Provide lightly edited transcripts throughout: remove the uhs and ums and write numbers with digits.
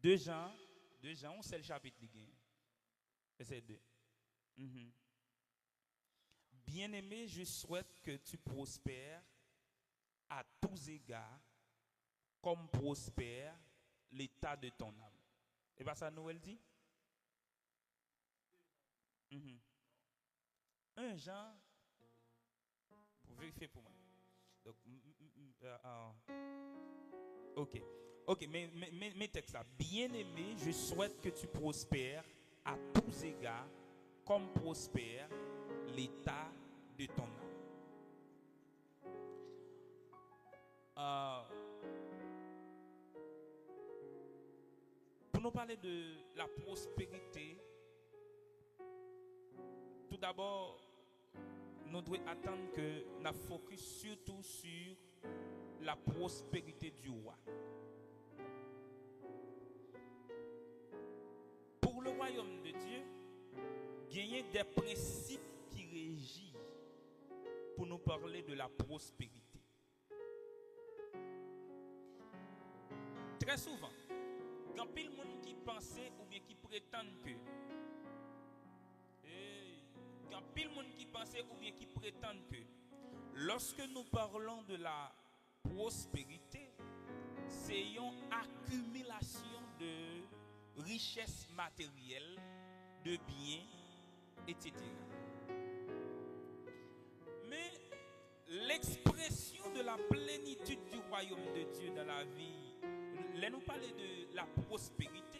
2 Jean, c'est le chapitre qui gagne. Verset 2. Bien-aimé, je souhaite que tu prospères à tous égards, comme prospère l'état de ton âme. Et pas ça, Noël dit? 1 Jean, vous vérifiez pour moi. Donc, ok. Ok, mais texte là. Bien-aimé, je souhaite que tu prospères à tous égards, comme prospère l'état de ton âme. Pour nous parler de la prospérité, tout d'abord, nous devons attendre que nous focus surtout sur la prospérité du roi. Pour le royaume de Dieu, gagner des principes qui régissent pour nous parler de la prospérité. Très souvent, quand pile monde qui pensait ou bien qui prétendent que quand pile monde qui pensait ou bien qui prétendent que lorsque nous parlons de la prospérité, c'est une accumulation de richesses matérielles, de biens, etc. Mais l'expression de la plénitude du royaume de Dieu dans la vie, là nous parler de la prospérité,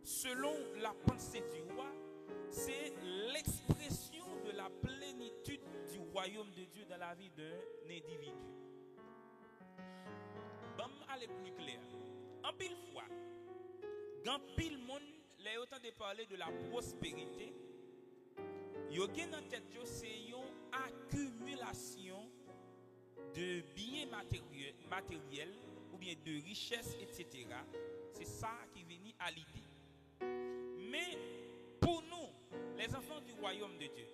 selon la pensée du roi, c'est l'expression de la plénitude du royaume de Dieu dans la vie d'un individu. Bon, aller plus clair. En pile fois, quand pile monde, les autant de parler de la prospérité, yo gen en tête c'est une accumulation de biens matériels ou bien de richesses, etc. C'est ça qui vient à l'idée. Mais pour nous, les enfants du royaume de Dieu,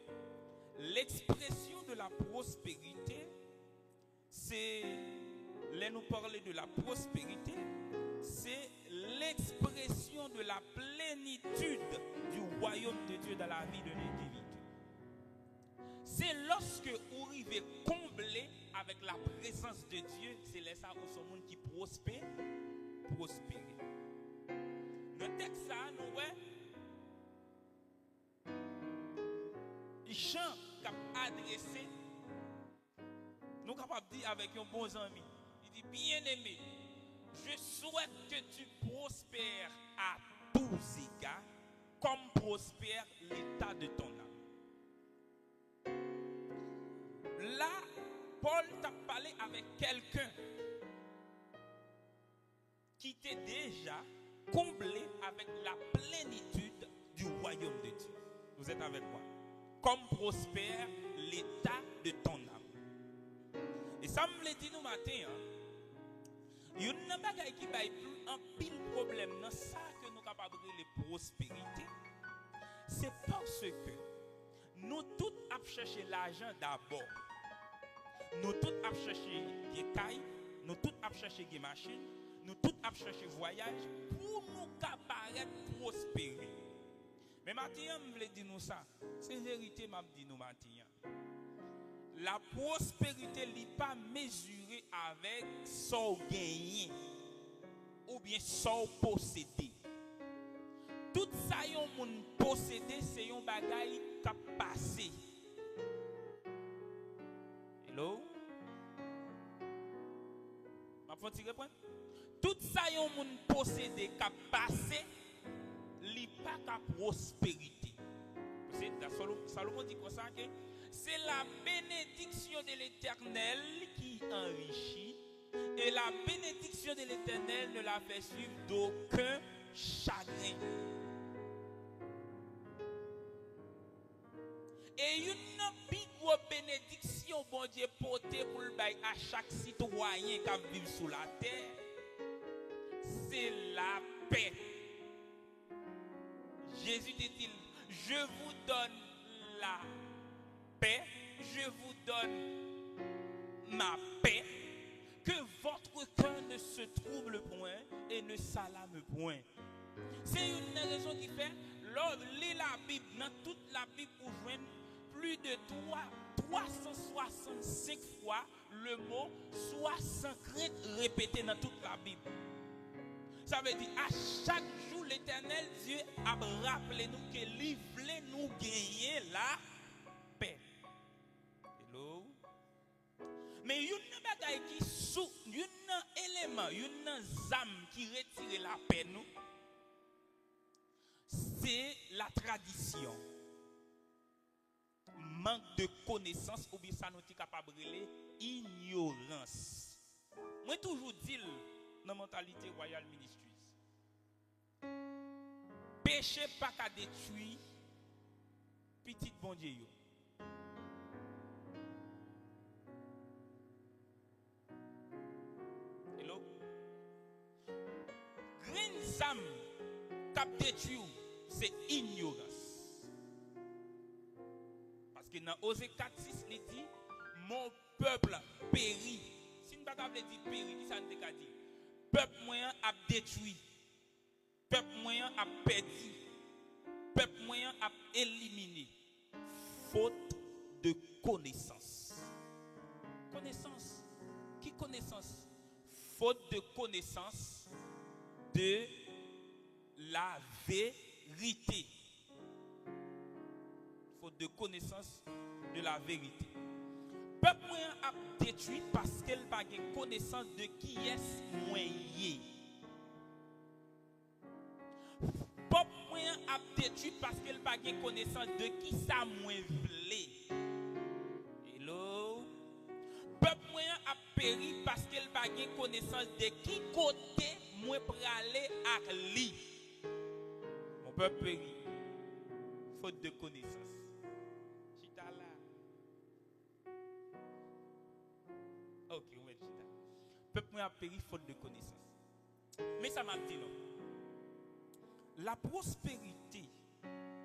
l'expression de la prospérité, c'est, là nous parler de la prospérité, c'est l'expression de la plénitude du royaume de Dieu dans la vie de l'individu. C'est lorsque vous arrivez comblé avec la présence de Dieu, c'est là ça où ce monde qui prospère. Dans le texte, nous voyons Jean qui a adressé, nous sommes capables de dire avec un bon ami, il dit bien-aimé, je souhaite que tu prospères à tous égards, comme prospère l'état de ton âme. Là, Paul t'a parlé avec quelqu'un qui était déjà comblé avec la plénitude du royaume de Dieu. Vous êtes avec moi? Comme prospère l'état de ton âme. Et ça me l'a dit nous matin, il y a une bagaille qui va plus un pile problème dans ça que nous capables de prospérité. C'est parce que nous tous avons cherché l'argent d'abord. Nous tous avons cherché des cailles, nous tous avons cherché des machines, nous tous avons cherché voyage pour nous capables prospérer. Mais maintenant, je veux dire nous ça. C'est vérité, je dis nous maintenant. La prospérité n'est pas mesurée avec son gagné ou bien son possédé. Tout ça, yon moun possédé, c'est un bagay qui a passé. Hello? Ma faut tirer point? Tout ça, yon moun possédé, qui a passé, li pas ka prospérité. C'est Salomon dit comme ça que c'est la bénédiction de l'Éternel qui enrichit et la bénédiction de l'Éternel ne la fait suivre d'aucun chagrin. Et une big bénédiction bon Dieu portée pour le bail à chaque citoyen qui vit sur la terre, c'est la paix. Jésus dit-il, je vous donne la paix, je vous donne ma paix, que votre cœur ne se trouble point et ne s'alarme Point. C'est une raison qui fait, lors de la Bible, dans toute la Bible, vous joignez plus de 365 fois le mot 60 répété dans toute la Bible. Ça veut dire à chaque jour l'Éternel Dieu a rappelé nous que il voulait nous gagner la paix. Hello. Mais il y a un bagage qui sous, il y a un élément, il y a un âme qui retire la paix nous. C'est la tradition. Manque de connaissance ou bien ça nous est capable de ignorance. Moi toujours dis dans la mentalité Royal Ministries. Péché pas qu'à détruire petit bon Dieu. Hello. Green Sam cap détruire c'est ignorance. Parce que dans Osée 4:6 il dit mon peuple périt. Si nous ne pouvons pas dire périt, ça ne veut pas dire. Peuple moyen a détruit. Peuple moyen a perdu. Peuple moyen a éliminé. Faute de connaissance. Connaissance. Qui connaissance? Faute de connaissance de la vérité. Faute de connaissance de la vérité. Peuple moyen a détruit parce qu'elle n'a pas connaissance de qui est moyen. Peuple moyen a détruit parce qu'elle n'a pas connaissance de qui ça moins vlé. Hello. Peuple moyen a péri parce qu'elle n'a pas connaissance de qui côté moins pralé à lui. Mon peuple péri. Faute de connaissance. Ok, ouais, chita. Peuple a péri faute de connaissance. Mais ça m'a dit non. La prospérité,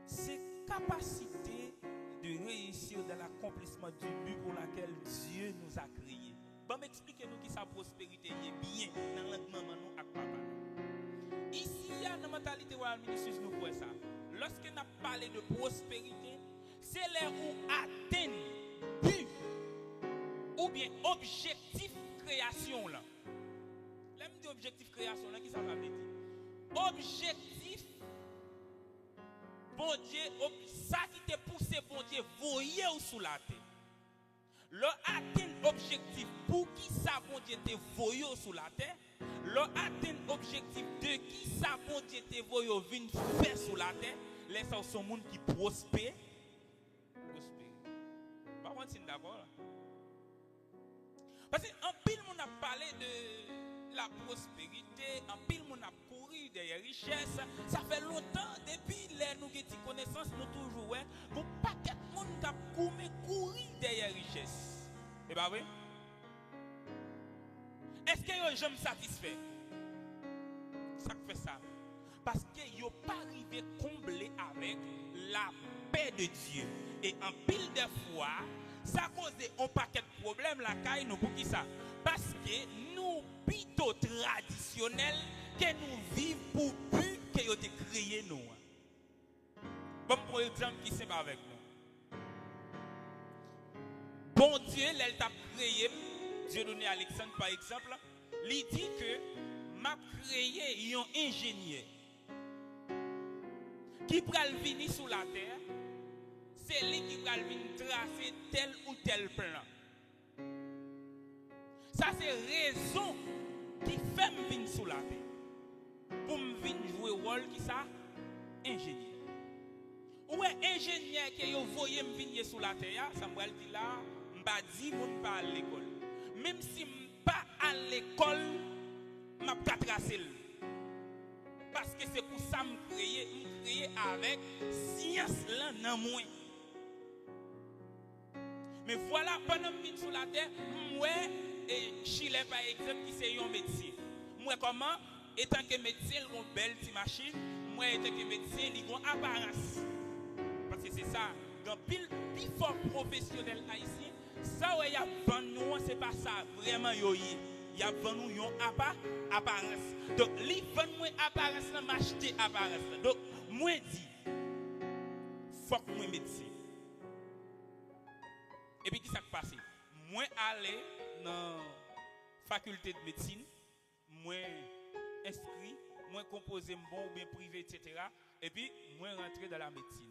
c'est capacité de réussir dans l'accomplissement du but pour lequel Dieu nous a créés. Bon, expliquez-nous qui sa prospérité est bien dans notre maman nous ak papa. Ici, dans la mentalité Royal Ministries, nous voyons ça. Lorsqu'on a parlé de prospérité, c'est là où atteindre but ou bien objectif création là. L'aime dit objectif création là, qui ça va dire? Objectif, bon Dieu, ça qui te poussé, bon Dieu, voyez ou sous la terre. Le atteindre objectif pour qui ça, bon Dieu, te voyez sous la terre. Le atteindre objectif de qui ça, bon Dieu, te voyez venir faire sous la terre. Laisse son monde qui prospère. Par contre, c'est d'accord. Parce qu'en pile, on a parlé de la prospérité, en pile, on a couru derrière la richesse. Ça fait longtemps, depuis les nous avons connaissances, nous toujours, ouais, pour pas que le monde a courir derrière la richesse. C'est pas vrai? Est-ce que vous jamais satisfait? Ça fait ça. Parce que vous n'avez pas arrivé à combler avec la paix de Dieu. Et en pile de fois, ça cause un paquet de problèmes la caille nous pour qui ça? Parce que nous plutôt traditionnels que nous vivons pour but que nous avons créé nous. Bon pour exemple qui c'est avec nous. Bon Dieu, elle t'a créé, Dieu donné à Alexandre par exemple, il dit que m'a créé un ingénieur qui pral venir sur la terre. C'est lui qui va venir tracer tel ou tel plan. Ça c'est raison qui fait me venir sur la terre. Pour me venir jouer rôle qui ça? Ingénieur. Ou est ingénieur qui vous voyez me venir sur la terre, ça me dit là, m'pa dit mon pas à l'école. Même si m'pas à l'école, m'a pas tracer. Parce que c'est pour ça me créer avec science là dans moi. Mais voilà, pendant que je suis sur la terre, moi, et Chile par exemple, qui c'est un médecin. Moi, comment, étant que médecin, il a une belle petite machine, moi, étant que médecin, il a une apparence. Parce que c'est ça, dans pile fort professionnel haïtien, ça, où il y a 20 ans, c'est pas ça, vraiment, yoye. il y a vendu une apparence. Donc, li vend moi apparence, m'acheter apparence. Donc, moi dit, faut que moi médecin. Et puis, qui s'est passé? Moi aller dans la faculté de médecine, moi inscrit, moi composé bon ou bien privé, etc. Et puis, moi rentrer dans la médecine.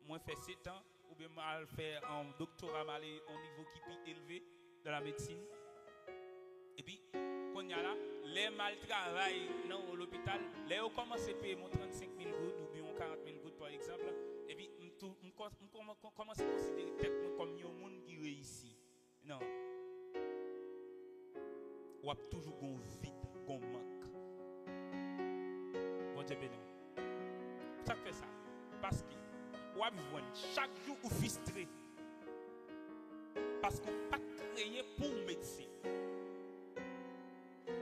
Moi fait 7 ans, ou bien mal faire un doctorat au niveau qui est élevé dans la médecine. Et puis, quand il y a là, les mal travail dans l'hôpital, les ont commencé à payer 35 000 gouttes ou bien 40 000 gouttes par exemple. Et puis, on commence à considérer peut-être comme un monde qui réussit. Non. On a toujours un vide, un manque. Bon Dieu béni. Ça fait ça. Parce que on a besoin chaque jour ou frustré. Parce qu'on n'a pas créé pour médecin.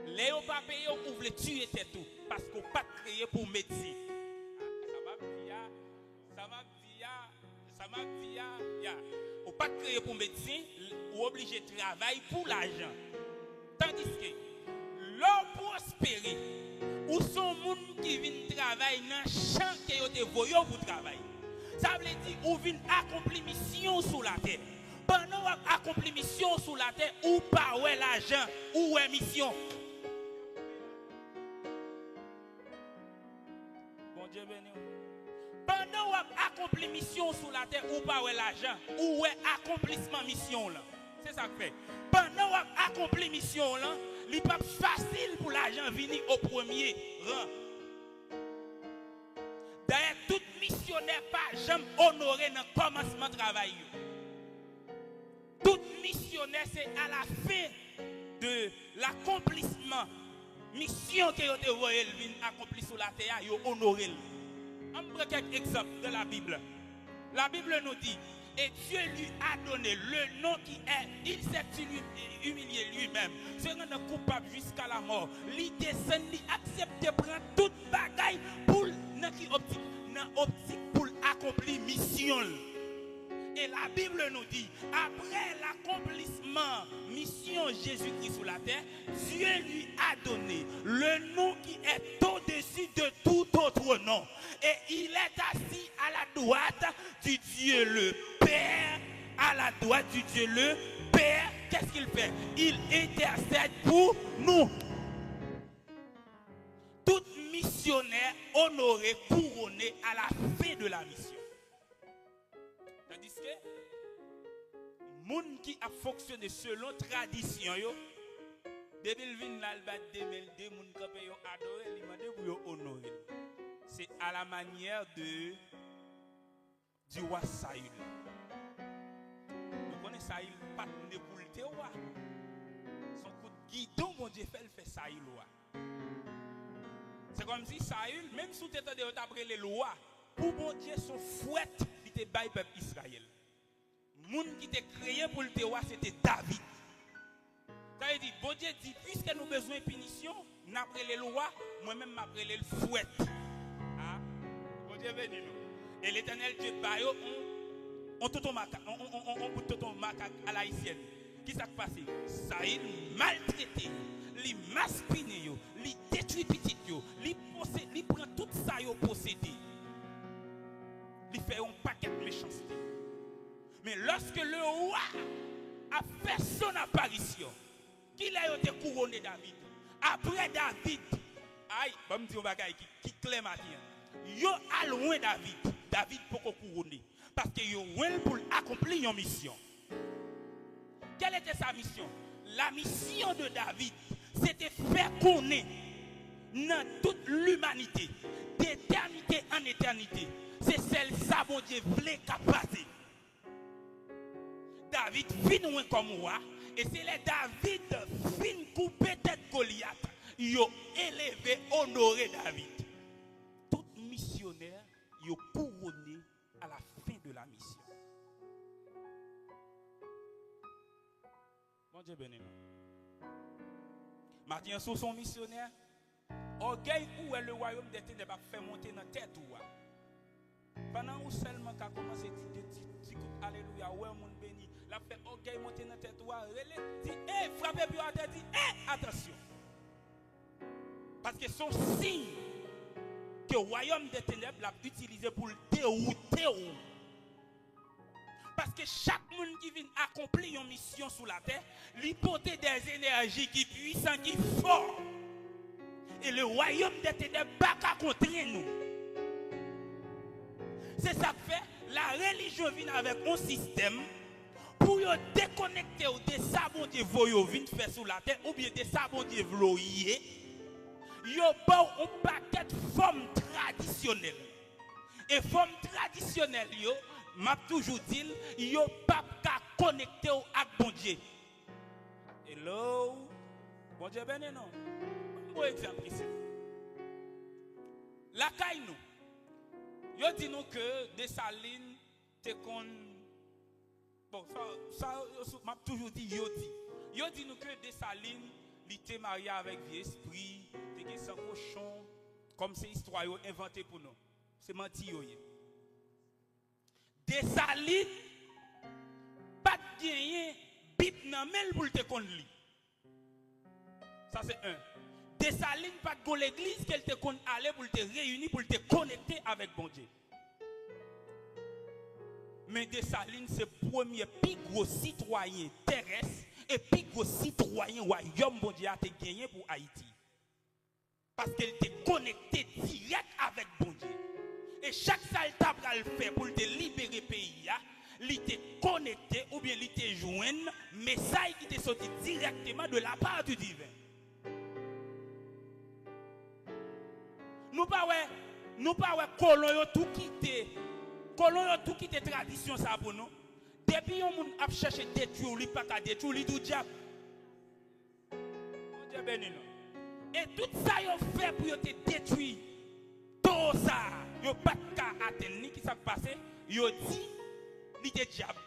Les gens pas payé ou voulez tuer tout. Parce qu'on n'a pas créé pour médecin. Ça m'a dit, on pas créé pour médecin, ou obligé de travailler pour l'argent. Tandis que l'homme prospéré, ou son monde qui vient travailler dans le champ qui a été voyé pour travailler. Ça veut dire ou vient accomplir mission sur la terre. Pendant accomplir mission sur la terre, ou pas ouais l'argent, ou ouais mission. Bon Dieu béni. Pendant accomplir mission sur la terre, ou pas ouais l'argent, ou ouais accomplissement mission là. C'est ça que fait. Pendant accomplir mission là, il n'est pas facile pour l'argent venir au premier rang. D'ailleurs, tout missionnaire pas jamais honoré dans le commencement du travail. Tout missionnaire, c'est à la fin de l'accomplissement mission que vous avez accompli sur la terre, vous honoré. On prend quelques exemples de la Bible. La Bible nous dit, et Dieu lui a donné le nom qui est, il s'est humilié lui-même, se rend coupable jusqu'à la mort. Il descend, il accepte de prendre toute bagaille pour pour accomplir mission. Et la Bible nous dit, après l'accomplissement mission Jésus-Christ sur la terre, Dieu lui a donné le nom qui est au-dessus de tout autre nom. Et il est assis à la droite du Dieu le Père, à la droite du Dieu le Père. Qu'est-ce qu'il fait? Il intercède pour nous. Tout missionnaire honoré, couronné à la fin de la mission. Tandis que les gens qui a fonctionné selon la tradition, depuis le 2002, les gens qui ont adoré, ils ont honoré. C'est à la manière du roi Saül. Vous connaissez Saül, pas de pour le roi. Son coup de guidon, mon Dieu, fait Saül roi. C'est comme si Saül, même si tu étais d'après les lois, pour mon Dieu, son fouet, il était bail peuple Israël. Le monde qui était créé pour le roi, c'était David. Ça veut dire, bon Dieu dit, puisque nous avons besoin de punition, nous avons les lois, moi-même, je m'appelle le fouet. Ah, bon Dieu béni nous. Et l'Éternel Dieu, on tout macaque à l'haïtienne. Qui s'est passé? Saül maltraité, il maspiné, il détruit petit, il prend tout ça, il possédé. Il fait un paquet de méchanceté. Mais lorsque le roi a fait son apparition, qu'il a été couronné David, après David, aïe, je me dis un bagage qui clair matin. Yo a loin David pour couronner. Parce que yo loin pour accomplir une mission. Quelle était sa mission? La mission de David, c'était faire connaître dans toute l'humanité, d'éternité en éternité. C'est celle-là, mon Dieu, voulait capaciter. David fin comme roi, et c'est les David fin couper tête Goliath. Ils ont élevé, honoré David. Tout missionnaire, ils ont couronné à la fin de la mission. Bon Dieu béni. Martin sous son missionnaire, orgueil où est le royaume des ténèbres va faire monter dans la tête. Pendant où seulement qu'a commencé à dire alléluia, ouais mon béni, la fait orgueil monter dans tête toi, dit frappez puis à tête dit attention. Parce que son signe que le royaume des ténèbres l'a utilisé pour le dérouter. Parce que chaque monde qui vient accomplir une mission sur la terre, lui porter des énergies qui puissantes, qui fortes. Et le royaume des ténèbres n'a pas contrer nous. C'est ça que fait la religion vient avec un système pour déconnecter ou de ça bon Dieu vient faire sur la terre ou bien de ça bon Dieu vloyer. Yo bon un paquet de formes traditionnelles. Et formes traditionnelles yo m'a toujours dit yo pas connecter au avec bon Dieu. Hello. Bon Dieu ben non. Un bon exemple ici. La caille nous. Yo dit nous que Dessalines te kon bon ça m'a toujours dit yo dit nous que Dessalines il était marié avec vieux esprit, il était sans cochon, comme c'est histoire inventée pour nous. C'est menti yo. Dessalines pas de gagner bip nan mel pour te kon li. Ça c'est un. Dessalines pas de l'église qu'elle te kon aller pour te réunir pour te connecter avec bon Dieu. Mais Dessalines c'est premier plus gros citoyen terrestre et puis gros citoyen royaume bon Dieu a été gagné pour Haïti. Parce qu'elle était connectée direct avec bon Dieu. Et chaque salta pral fait pour te libérer pays, il était connecté ou bien il était joindre message qui était sorti directement de la part du divin. Nous pas colon tout quitter. Colon tout quitter tradition ça pour nous. Depuis on a cherché détruire lui pas qu'à détruire lui tout diable. On Dieu béni nous. Et tout ça yo fait pour te détruire. Tout ça yo pas qu'à atteindre ni qui s'est passé, yo dit li te diable.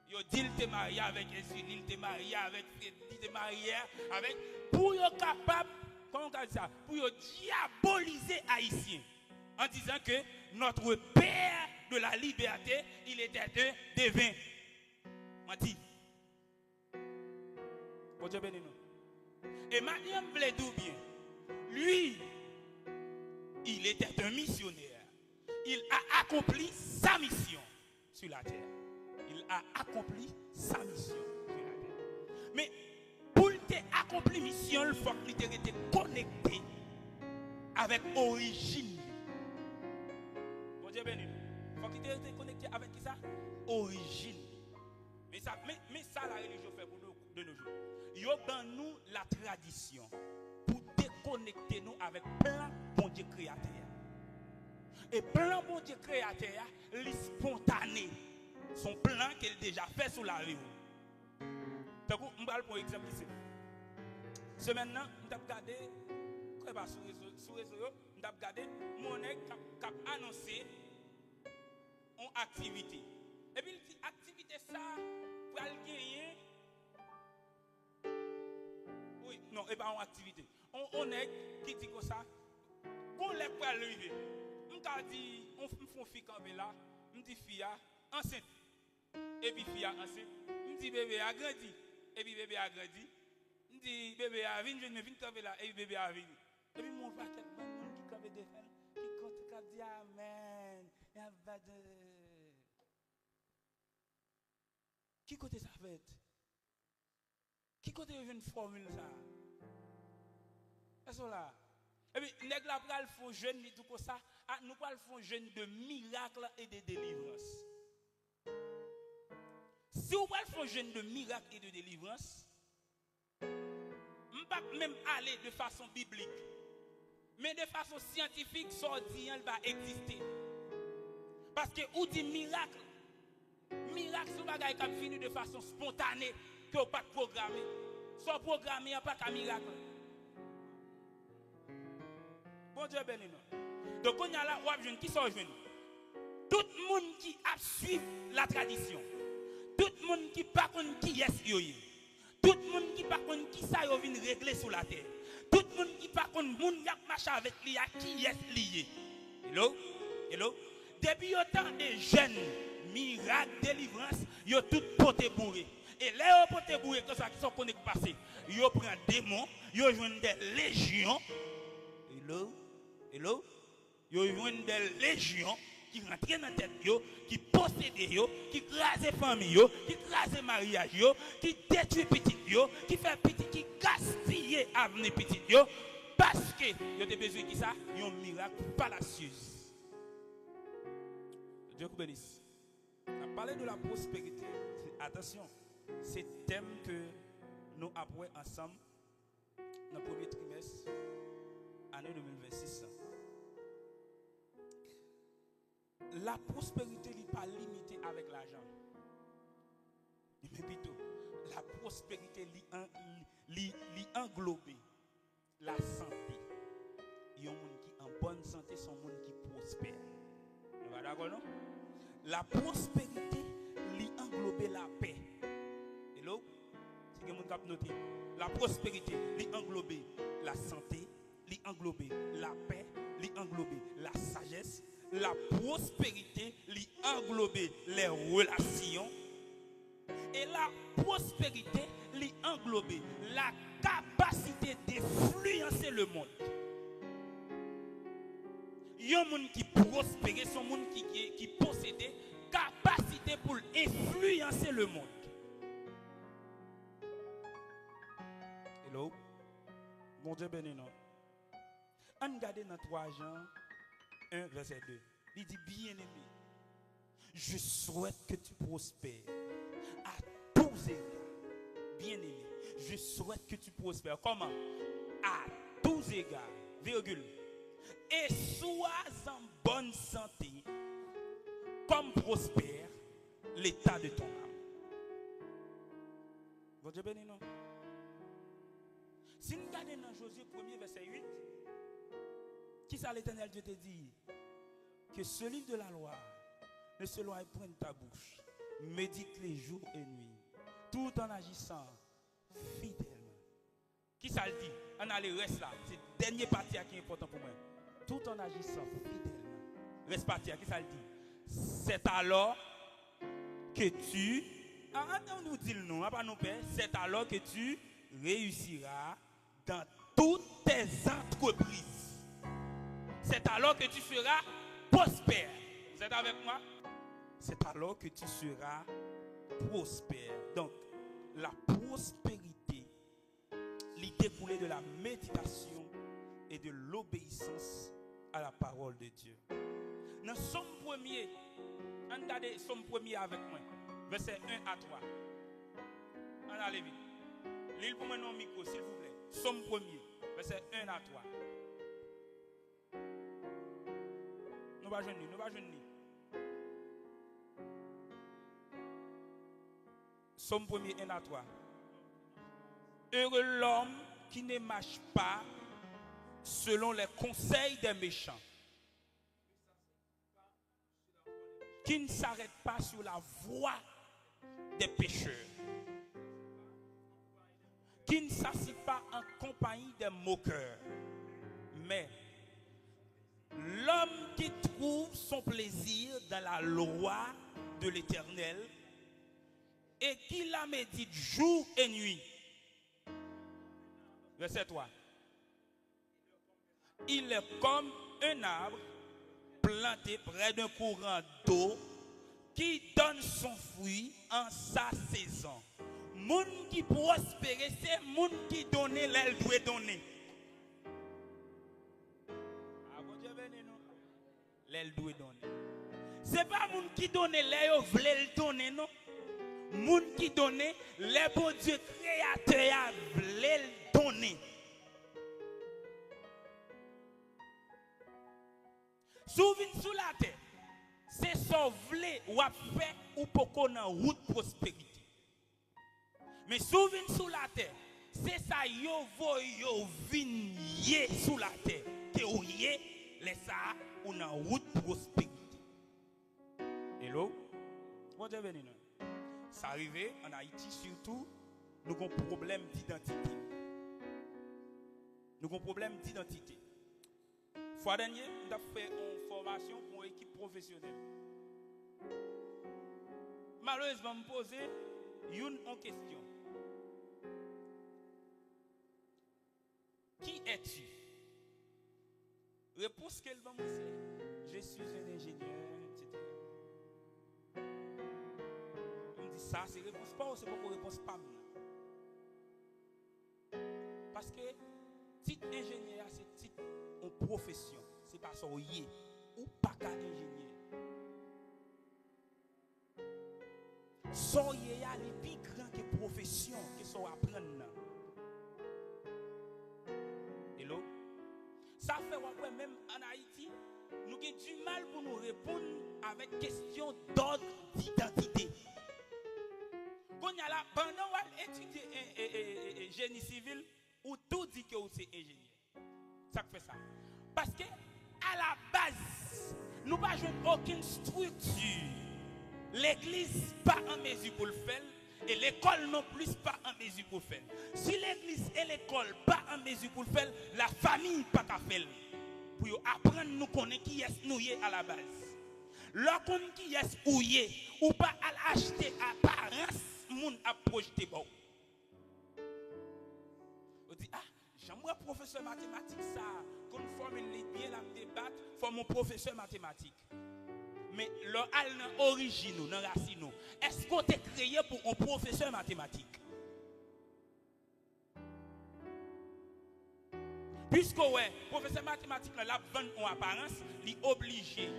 Yo dit il te marié avec Jésus, il te marié avec il te marié avec pour yo capable comment on dit ça pour yo diaboliser haïtien en disant que notre père de la liberté, il était un devin. M'a dit. Bon Dieu béni nous. Et Mariam Bledou bien. Lui, il était un missionnaire. Il a accompli sa mission sur la terre. Il a accompli sa mission sur la terre. Mais pour accomplir la mission, il faut qu'il était connecté avec l'origine. Bon Dieu béni nous. Il faut qu'il était connecté avec qui ça? Origine. Mais ça la religion fait pour nous de nos jours. Yo dans nous la tradition pour déconnecter nous avec plein bon Dieu créateur. Et plein bon Dieu créateur, les spontané. Son plan qu'elle déjà fait sur la vie. Donc on va pour exemple ici. Ce maintenant, on a regardé quoi pas sur réseau, on a regardé mon qui a annoncé en activité. Et puis, activité ça, pour aller gagner. Oui, non, et pas en activité. On est qui dit comme ça. Qu'on est pour arriver. On dit, on fait fille camper là. On dit fille enceinte. Et puis fille enceinte. On dit bébé a grandi. Et puis bébé a grandi. On dit bébé a venu, je ne viens camper là. Et puis bébé a venu. Et puis mon paquet de monde qui campe des femmes. Qui compte, qui dit amen. Il y a pas de. Qui côté ça fait? Qui côté une formule ça? Est-ce là? Et puis, nèg la pral font jeune ni tout comme ça, nous pral font jeune de miracles et de délivrance. Si vous pral font jeune de miracles et de délivrance, on pas même aller de façon biblique, mais de façon scientifique, ça dit elle va exister. Parce que ou dit miracle c'est un bagage qui finit de façon spontanée, que vous pas programmé. Soit programmé, pas qu'un miracle. Bon Dieu béni nous. Donc on y a là, on a besoin qui sont jeunes. Tout le monde qui a suivi la tradition. Tout le monde qui pas contre qui est yoye. Tout le monde qui pas contre qui ça yo vient régler sur la terre. Tout le monde qui pas contre monde qui marche avec lui qui est lié. Hello? Depuis autant de jeunes miracle, délivrance, yo tout poté bourré. Et là, yo poté bourré, comme ça, qui sont connectés passés, yo prend démons, yo joignent des légions. Hello, yo joignent des légions qui rentrent dans la tête, qui possèdent, qui crasent famille, qui crasent mariage, qui détruisent petit, qui fait petit, qui gaspillent avenir petit, parce que vous avez besoin de ça, un miracle fallacieux. Dieu vous bénisse. On a parlé de la prospérité. Attention, c'est le thème que nous apprenons ensemble dans le premier trimestre, année 2026. La prospérité n'est pas limitée avec l'argent. Mais plutôt, la prospérité englobe la santé. Il y a un monde qui est en bonne santé, son monde qui prospère. Vous êtes d'accord, non? La prospérité englobe la paix. Hello? Si vous avez noté, la prospérité englobe la santé, englobe la paix, englobe la sagesse. La prospérité englobe les relations. Et la prospérité englobe la capacité d'influencer le monde. Il y a un monde qui prospère, son monde qui possède capacité pour influencer le monde. Hello? Bon Dieu béni, non? On regarde dans 3 Jean 1, verset 2. Il dit, bien-aimé, je souhaite que tu prospères à tous égards. Bien-aimé, je souhaite que tu prospères. Comment? À tous égards. Virgule. Et sois en bonne santé, comme prospère l'état de ton âme. Bon Dieu béni, non? Si nous regardons dans Josué 1er, verset 8, qui ça l'Éternel Dieu te dit? Que ce livre de la loi ne se loin point de ta bouche, médite les jours et nuits, tout en agissant fidèlement. Qui ça le dit? On a le reste là. C'est le dernier parti qui est important pour moi. Tout en agissant fidèlement. Reste parti, qui ça le dit? C'est alors que tu. On nous dit le nom, pas nous père. C'est alors que tu réussiras dans toutes tes entreprises. C'est alors que tu seras prospère. Vous êtes avec moi? C'est alors que tu seras prospère. Donc, la prospérité, l'idée découlée de la méditation et de l'obéissance à la parole de Dieu. Dans Somme 1er, regardez Somme 1er avec moi, verset 1 à 3. On allez vite. Lisez pour moi non micro, s'il vous plaît. Somme 1er, verset 1 à 3. Nous va jeûner, nous va jeûner. Somme 1er 1 à 3. Heureux l'homme qui ne marche pas selon les conseils des méchants, qui ne s'arrête pas sur la voie des pécheurs, qui ne s'assied pas en compagnie des moqueurs, mais l'homme qui trouve son plaisir dans la loi de l'Éternel et qui la médite jour et nuit. Verset 3. Il est comme un arbre planté près d'un courant d'eau qui donne son fruit en sa saison. Moun qui prospère, c'est moun qui donne l'aile doit donner. Ah bon Dieu béni nous. L'aile doit donner. C'est pas moun qui donne l'aile vle le donner non. Moun qui donne les bon Dieu créateur vle le donner. Souvin sous la terre, c'est sauver ou à faire ou pour qu'on en route prospérité. Mais souvin sous la terre, c'est ça yo voyo vigné sous la terre que ou yé les ça ou en route prospérité. Hello? Bon Dieu béni nous. Ça arrive en Haïti surtout, nous avons un problème d'identité. Nous avons un problème d'identité. Fois dernier, nous avons fait une formation pour une équipe professionnelle. malheureusement, me poser une question. Qui es-tu? Réponse qu'elle va me dire, je suis un ingénieur, etc. On me dit ça, c'est réponse pas ou c'est pas pour réponse pas. Parce que titre ingénieur, c'est titre en profession. C'est pas ça ou y ou pas qu'à ingénieur. Soyez les plus grands que profession que ça apprendre. Hello? Ça fait ouais, même en Haïti, nous avons du mal pour nous répondre avec question d'ordre d'identité. Quand il y a là, pendant qu'on étudie génie civil, ou tout dit que c'est ingénieur. Ça fait ça. Parce que à la base, nous n'avons pas aucune structure. L'église pas en mesure pour le faire et l'école non plus pas en mesure pour le faire. Si l'église et l'école pas en mesure pour le faire, la famille pas qu'à faire. Pour apprendre nous connaître qui est nous à la base. Lorsqu'on qui est ou pas à acheter apparence, moun a projeté bon. On dit j'aimerais professeur mathématique ça, qu'on formule bien la débat, faut mon professeur mathématique. Mais l'origine, dans la racine, est-ce qu'on est créé pour un professeur mathématique? Puisque, ouais, professeur mathématique, la vente en apparence, il est obligé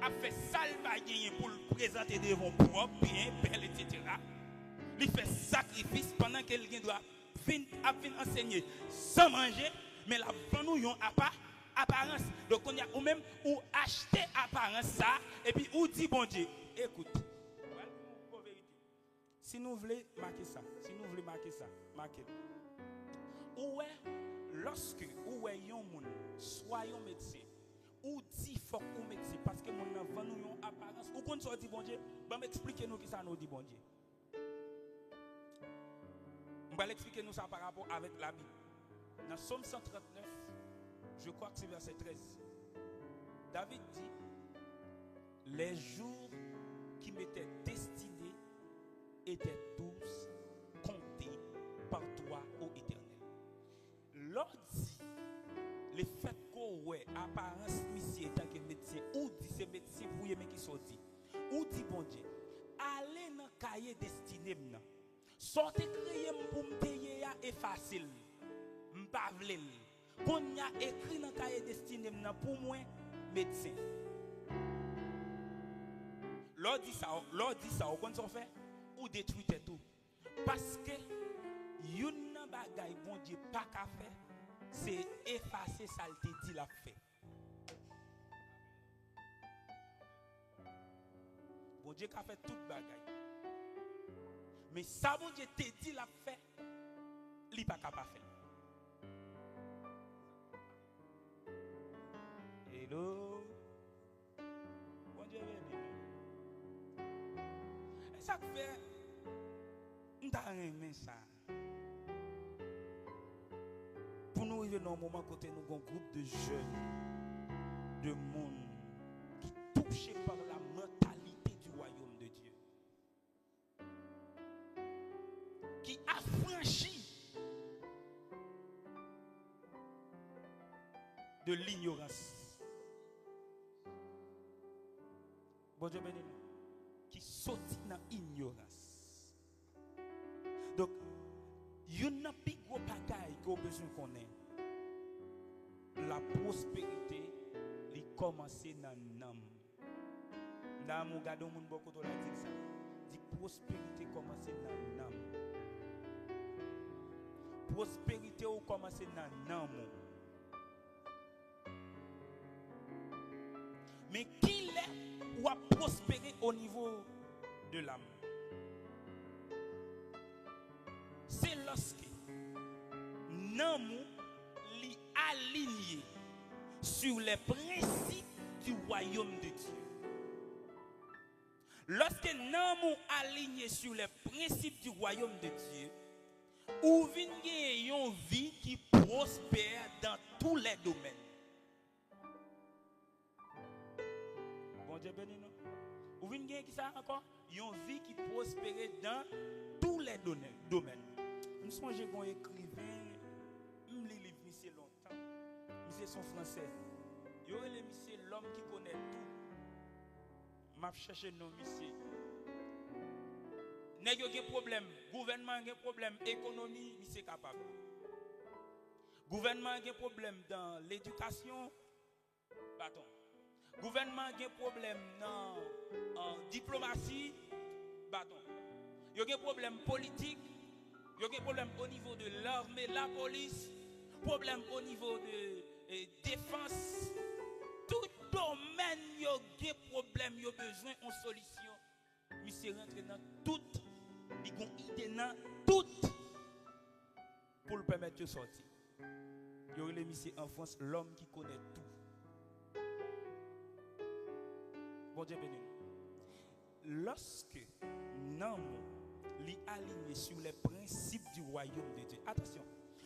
à faire salvailler pour le présenter devant propre, bien, belle, etc. Il fait sacrifice pendant que quelqu'un doit venir enseigner sans manger, mais la vente nous a pas. Apparence. Donc on y a ou même ou acheter apparence ça et puis ou dit bon Dieu écoute si nous voulons marquer ça marquer ou lorsque ou yon moun soyons médecin ou dit faut ou médecin parce que mon avant nous yon apparence ou qu'on soit dit bon Dieu va m'expliquer nous qui ça nous dit bon Dieu on va l'expliquer nous ça par rapport avec la Bible dans Somme 139. Je crois que c'est verset 13. David dit, les jours qui m'étaient destinés étaient tous comptés par toi, ô Éternel. Lors dit, le fait qu'on ait apparence ici tant que médecin, ou dit c'est médecin pour y qui sont dit, ou dit bon Dieu, allez dans le cahier destiné, sortez créer pour me payer est facile, m'pavle. Qu'on y a écrit dans le cahier destiné pour moi, médecin. L'on dit ça, on qu'on fait, ou détruit tout. Parce que, yon nan bagay bon Dieu pas qu'à faire, c'est effacer ça le dit la fait. Bon Dieu qu'a fait toute bagay. Mais ça bon Dieu te dit la fait, li pas capable faire. Hello. Bon Dieu béni. Et ça fait m'ta aimé ça. Pour nous arriver dans un moment côté nous un groupe de jeunes de monde qui touchés par la mentalité du royaume de Dieu. Qui affranchit de l'ignorance. Bon Dieu béni, qui sortit dans l'ignorance. Donc, il y a un plus gros bagaille qu'on a besoin qu'on ait. La prospérité, elle commence dans l'âme. Dans mon gars, mon beaucoup de la dit ça. Dit prospérité commence dans l'âme. Prospérité ou commence dans l'âme. Mais qui l'est ou a prospéré au niveau de l'âme? C'est lorsque Namou l'y aligné sur les principes du royaume de Dieu. Lorsque Namou aligné sur les principes du royaume de Dieu, ou vient une vie qui prospère dans tous les domaines. Bon Dieu béni nous. Ou vient qui ça encore? une vie qui prospère dans tous les domaines. Je songe qu'on écrivain, je lis livre monsieur longtemps. Monsieur son français. Yo le monsieur l'homme qui connaît tout. M'a cherché non monsieur. Nèg yo gen problème, gouvernement gen problème, économie, monsieur capable. Gouvernement gen problème dans l'éducation, bâton. Gouvernement gen problème dans diplomatie, bâton. Yo gen problème politique, yo gen problème au niveau de l'armée, la police, problème au niveau de défense. Tout domaine yo gen problème, yo besoin de solution. Monsieur rentre dans tout, il gon idée dans tout pour le permettre de sortir. Yo le monsieur en France l'homme qui connaît tout. Bon Dieu béni. Lorsque non li aligné sur les principes du royaume de Dieu. Attention.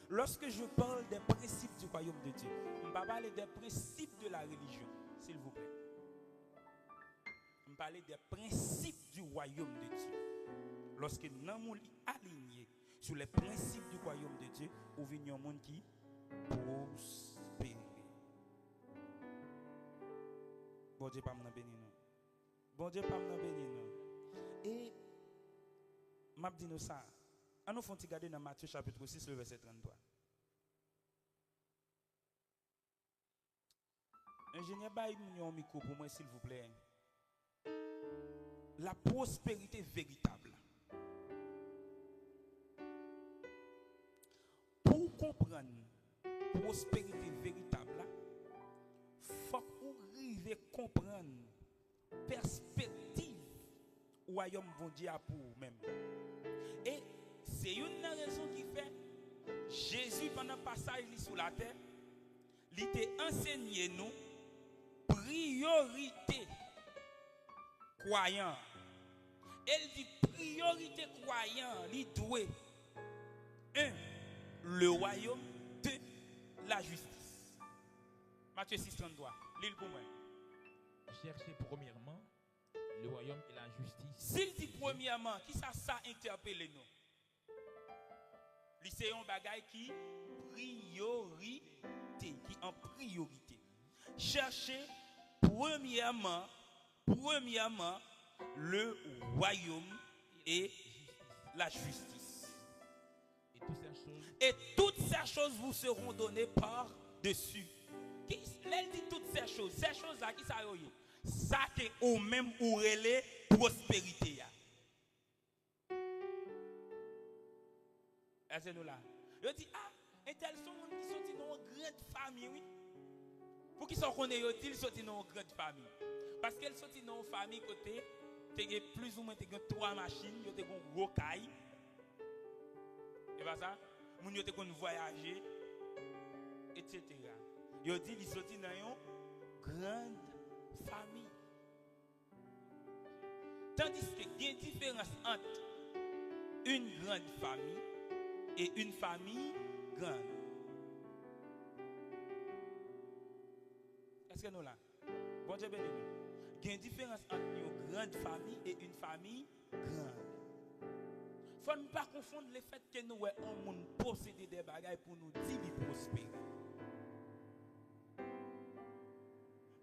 Lorsque je parle des principes du royaume de Dieu, je ne vais pas parler des principes de la religion, s'il vous plaît. Je vais parler des principes du royaume de Dieu. Lorsque nous sommes alignés sur les principes du royaume de Dieu, nous venons un monde qui prospère. Bon Dieu, pas me bénir nous. Bon Dieu, pas me bénir nous. Et, je dis nous ça. Nous faisons regarder dans Matthieu chapitre 6, le verset 33. Ingénieur, baille un micro pour moi, s'il vous plaît. La prospérité véritable. Pour comprendre la prospérité véritable, il faut qu'on arrive à comprendre la perspective du royaume de Dieu pour vous-même. Et c'est une raison qui fait Jésus, pendant le passage sur la terre, il t'a enseigné nous priorité croyant. Elle dit priorité croyant, il doit le royaume de la justice. Matthieu 6, 33. L'île pour moi. Cherchez premièrement le royaume et la justice. S'il dit premièrement, qui ça interpelle nous? C'est un bagage qui priorité, qui en priorité. Cherchez premièrement le royaume et la justice. Et toutes ces choses vous seront données par-dessus. Elle dit toutes ces choses-là, qui ça y est? Ça qui est au même ou relais prospérité. Est-ce que là? Je dis, et tels sont les gens qui sont dans une grande famille, oui. Pour qui sont connus, ils sont dans une grande famille. Parce qu'elles sont dans une famille côté, tu as plus ou moins 3 machines, tu as un gros caille. Et pas ça? Moun yo te kon voyager, etc. Yo dit ils sont dans une grande famille. Tandis qu'il y a une différence entre une grande famille et une famille grande. Est-ce que nous là? Bon Dieu béni. Il y a une différence entre une grande famille et une famille grande. Il ne faut pas confondre le fait que nous avons possédé des bagages pour nous dire qu'ils prospèrent.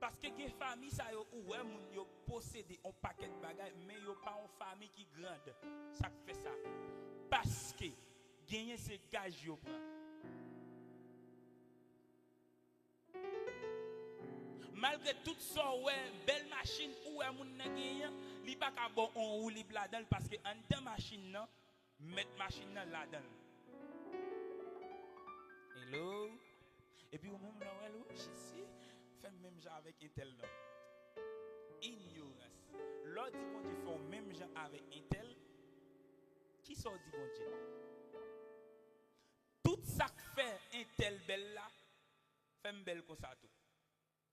Parce que les familles, ça ont possédé un paquet de bagages, mais ils n'ont pas une famille qui est grande. Ça fait ça. Parce que gagner ces gages, ils prennent. Malgré tout ça, belle machine, où est mon gagné, il n'y a pas bon on ou libre là-dedans parce que en deux machines, non, mettre machine là-dedans. Hello. Et puis, même là, hello, je sais, fait même genre avec Intel. Ignorance. L'autre dit qu'on dit fait même genre avec Intel. Qui sort dit qu'on dit? Tout ça que fait Intel belle là, fait belle comme ça tout.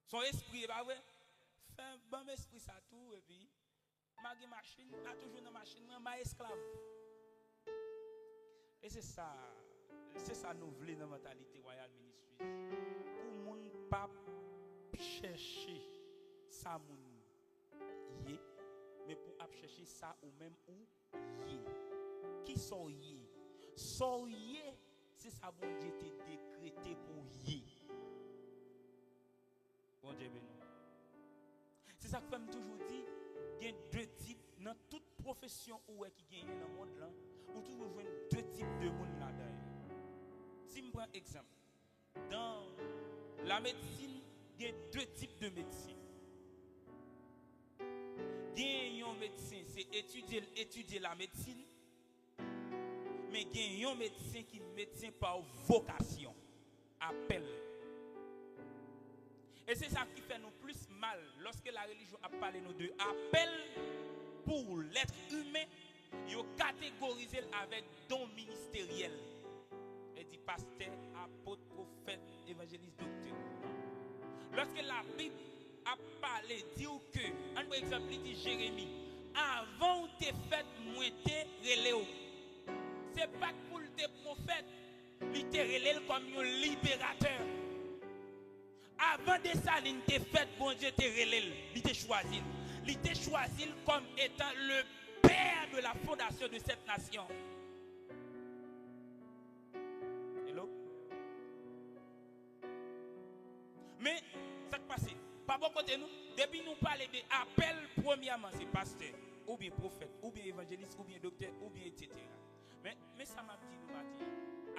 Son esprit, bah ouais, fait un bon esprit ça tout, et puis, ma machine, là toujours dans la machine, ma esclave. Et c'est ça nous voulons dans la mentalité Royal Ministries. Pour mon pas chercher ça, mon yé, mais pour chercher ça ou même où yé. Qui sont yé? Sont yé, c'est ça bon Dieu était décrété pour yé. Bon Dieu béni. C'est ça que je toujours dit, il y a deux types dans toute profession où qui gagne dans le monde là, ou toujours jouer deux types de monde là-dedans. Si je prends exemple, dans la médecine, il y a deux types de médecine. Il y a un médecin, c'est étudier la médecine, mais il y a un médecin qui est médecin par vocation, appel. Et c'est ça qui fait nous plus mal lorsque la religion a parlé nous de appel pour l'être humain, il a catégorisé avec don ministériel. Il dit pasteur, apôtre, prophète, évangéliste, docteur. Lorsque la Bible a parlé, dit que, par exemple, il dit Jérémie, avant te fait moins te relé. C'est pas pour tes prophètes, il te relé comme un libérateur. Avant de ça, il te fait, bon Dieu te relé, il te choisi. Il te choisi comme étant le père de la fondation de cette nation. Hello? Mais, ça qui passe, pas bon côté nous, depuis nous parler de appel, premièrement, c'est pasteur, ou bien prophète, ou bien évangéliste, ou bien docteur, ou bien etc. Mais ça m'a dit nous matin,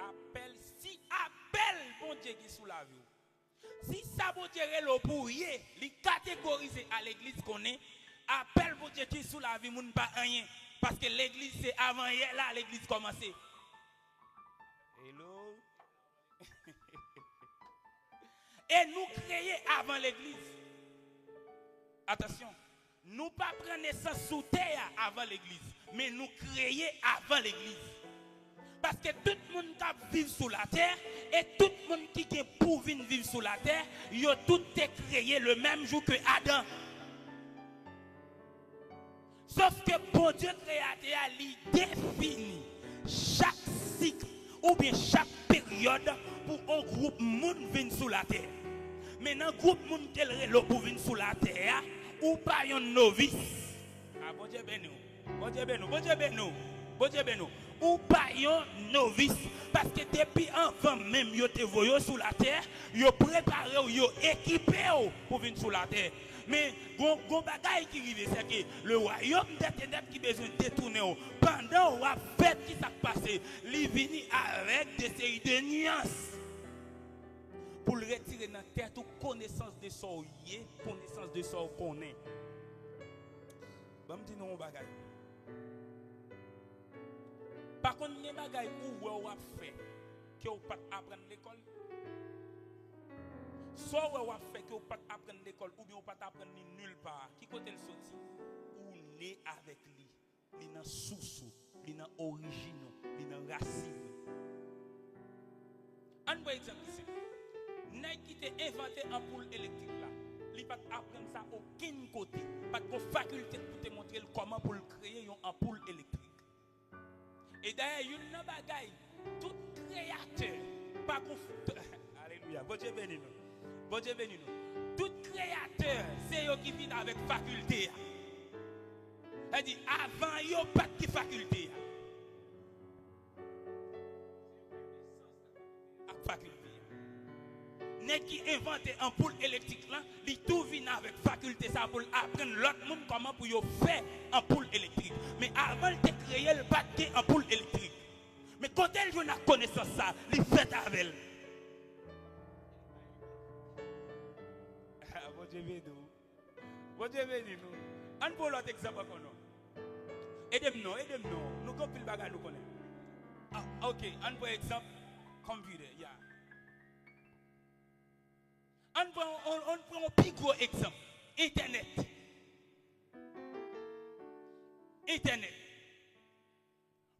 appel, si appel, bon Dieu qui est sous la vie. Si ça vous dire le pourrier, les catégoriser à l'église qu'on est, appel vous dire qui sous la vie, moun pas rien. Parce que l'église c'est avant hier, là l'église commencé. Hello. Et nous créer avant l'église. Attention, nous pas prendre naissance sous terre avant l'église, mais nous créer avant l'église. Parce que tout le monde qui vit sous la terre et tout le monde qui est pour vivre sous la terre, ils ont tout été créé le même jour que Adam. Sauf que bon Dieu créateur a défini chaque cycle ou bien chaque période pour un groupe monde venir sous la terre. Maintenant, groupe monde qui est pour venir sous la terre ou pas un novice. Ah bon Dieu béni. Bon Dieu béni. Bon Dieu béni. Bon Dieu béni. Ou pas un novice. Parce que depuis avant même, vous te voyez sous la terre, vous préparez, vous équipez pour venir sous la terre. Mais, gon bagaille qui arrive, c'est que le royaume d'Internet qui besoin de détourner. Pendant la fête qui s'est passée, il vient avec des séries de nuances. Pour le retirer dans la terre, toute connaissance de son yé, connaissance de son qu'on est. Bon, je dis non, bagaille. Par contre, il y a des bagailles où vous avez fait que vous ne pouvez pas apprendre l'école. Soit vous avez fait que vous ne pouvez pas apprendre l'école ou bien vous ne pouvez pas apprendre nulle part. Qui côté le sorti? Ou né avec lui. Il est dans sous-sous, il est dans origine, il est dans racine. Un bon exemple ici. Nèg qui t'a inventé ampoule électrique là, il ne peut pas apprendre ça aucun côté. Pas de faculté pour te montrer comment pour créer une ampoule électrique. Et d'ailleurs, il y a une bagaille, tout créateur, pas alléluia, bon Dieu béni nous. Bon Dieu béni nous. Tout créateur, c'est eux qui vivent avec faculté. Elle dit, avant, il n'y a pas de faculté. Avec faculté. Nèg qui invente une ampoule électrique là, il tout vient avec faculté ça pour apprendre l'autre monde comment pour faire une ampoule électrique. Mais avant de créer le pas de ampoule électrique. Mais quand elle joue la connaissance ça, il fait avec elle. Bon Dieu béni nous. Bon Dieu béni nous. On prend l'autre exemple encore non. Aidez-nous. Nous compil bagarre nous connaît. Ah, OK, on prend exemple computer, yeah. On prend un plus gros exemple. Internet. Internet.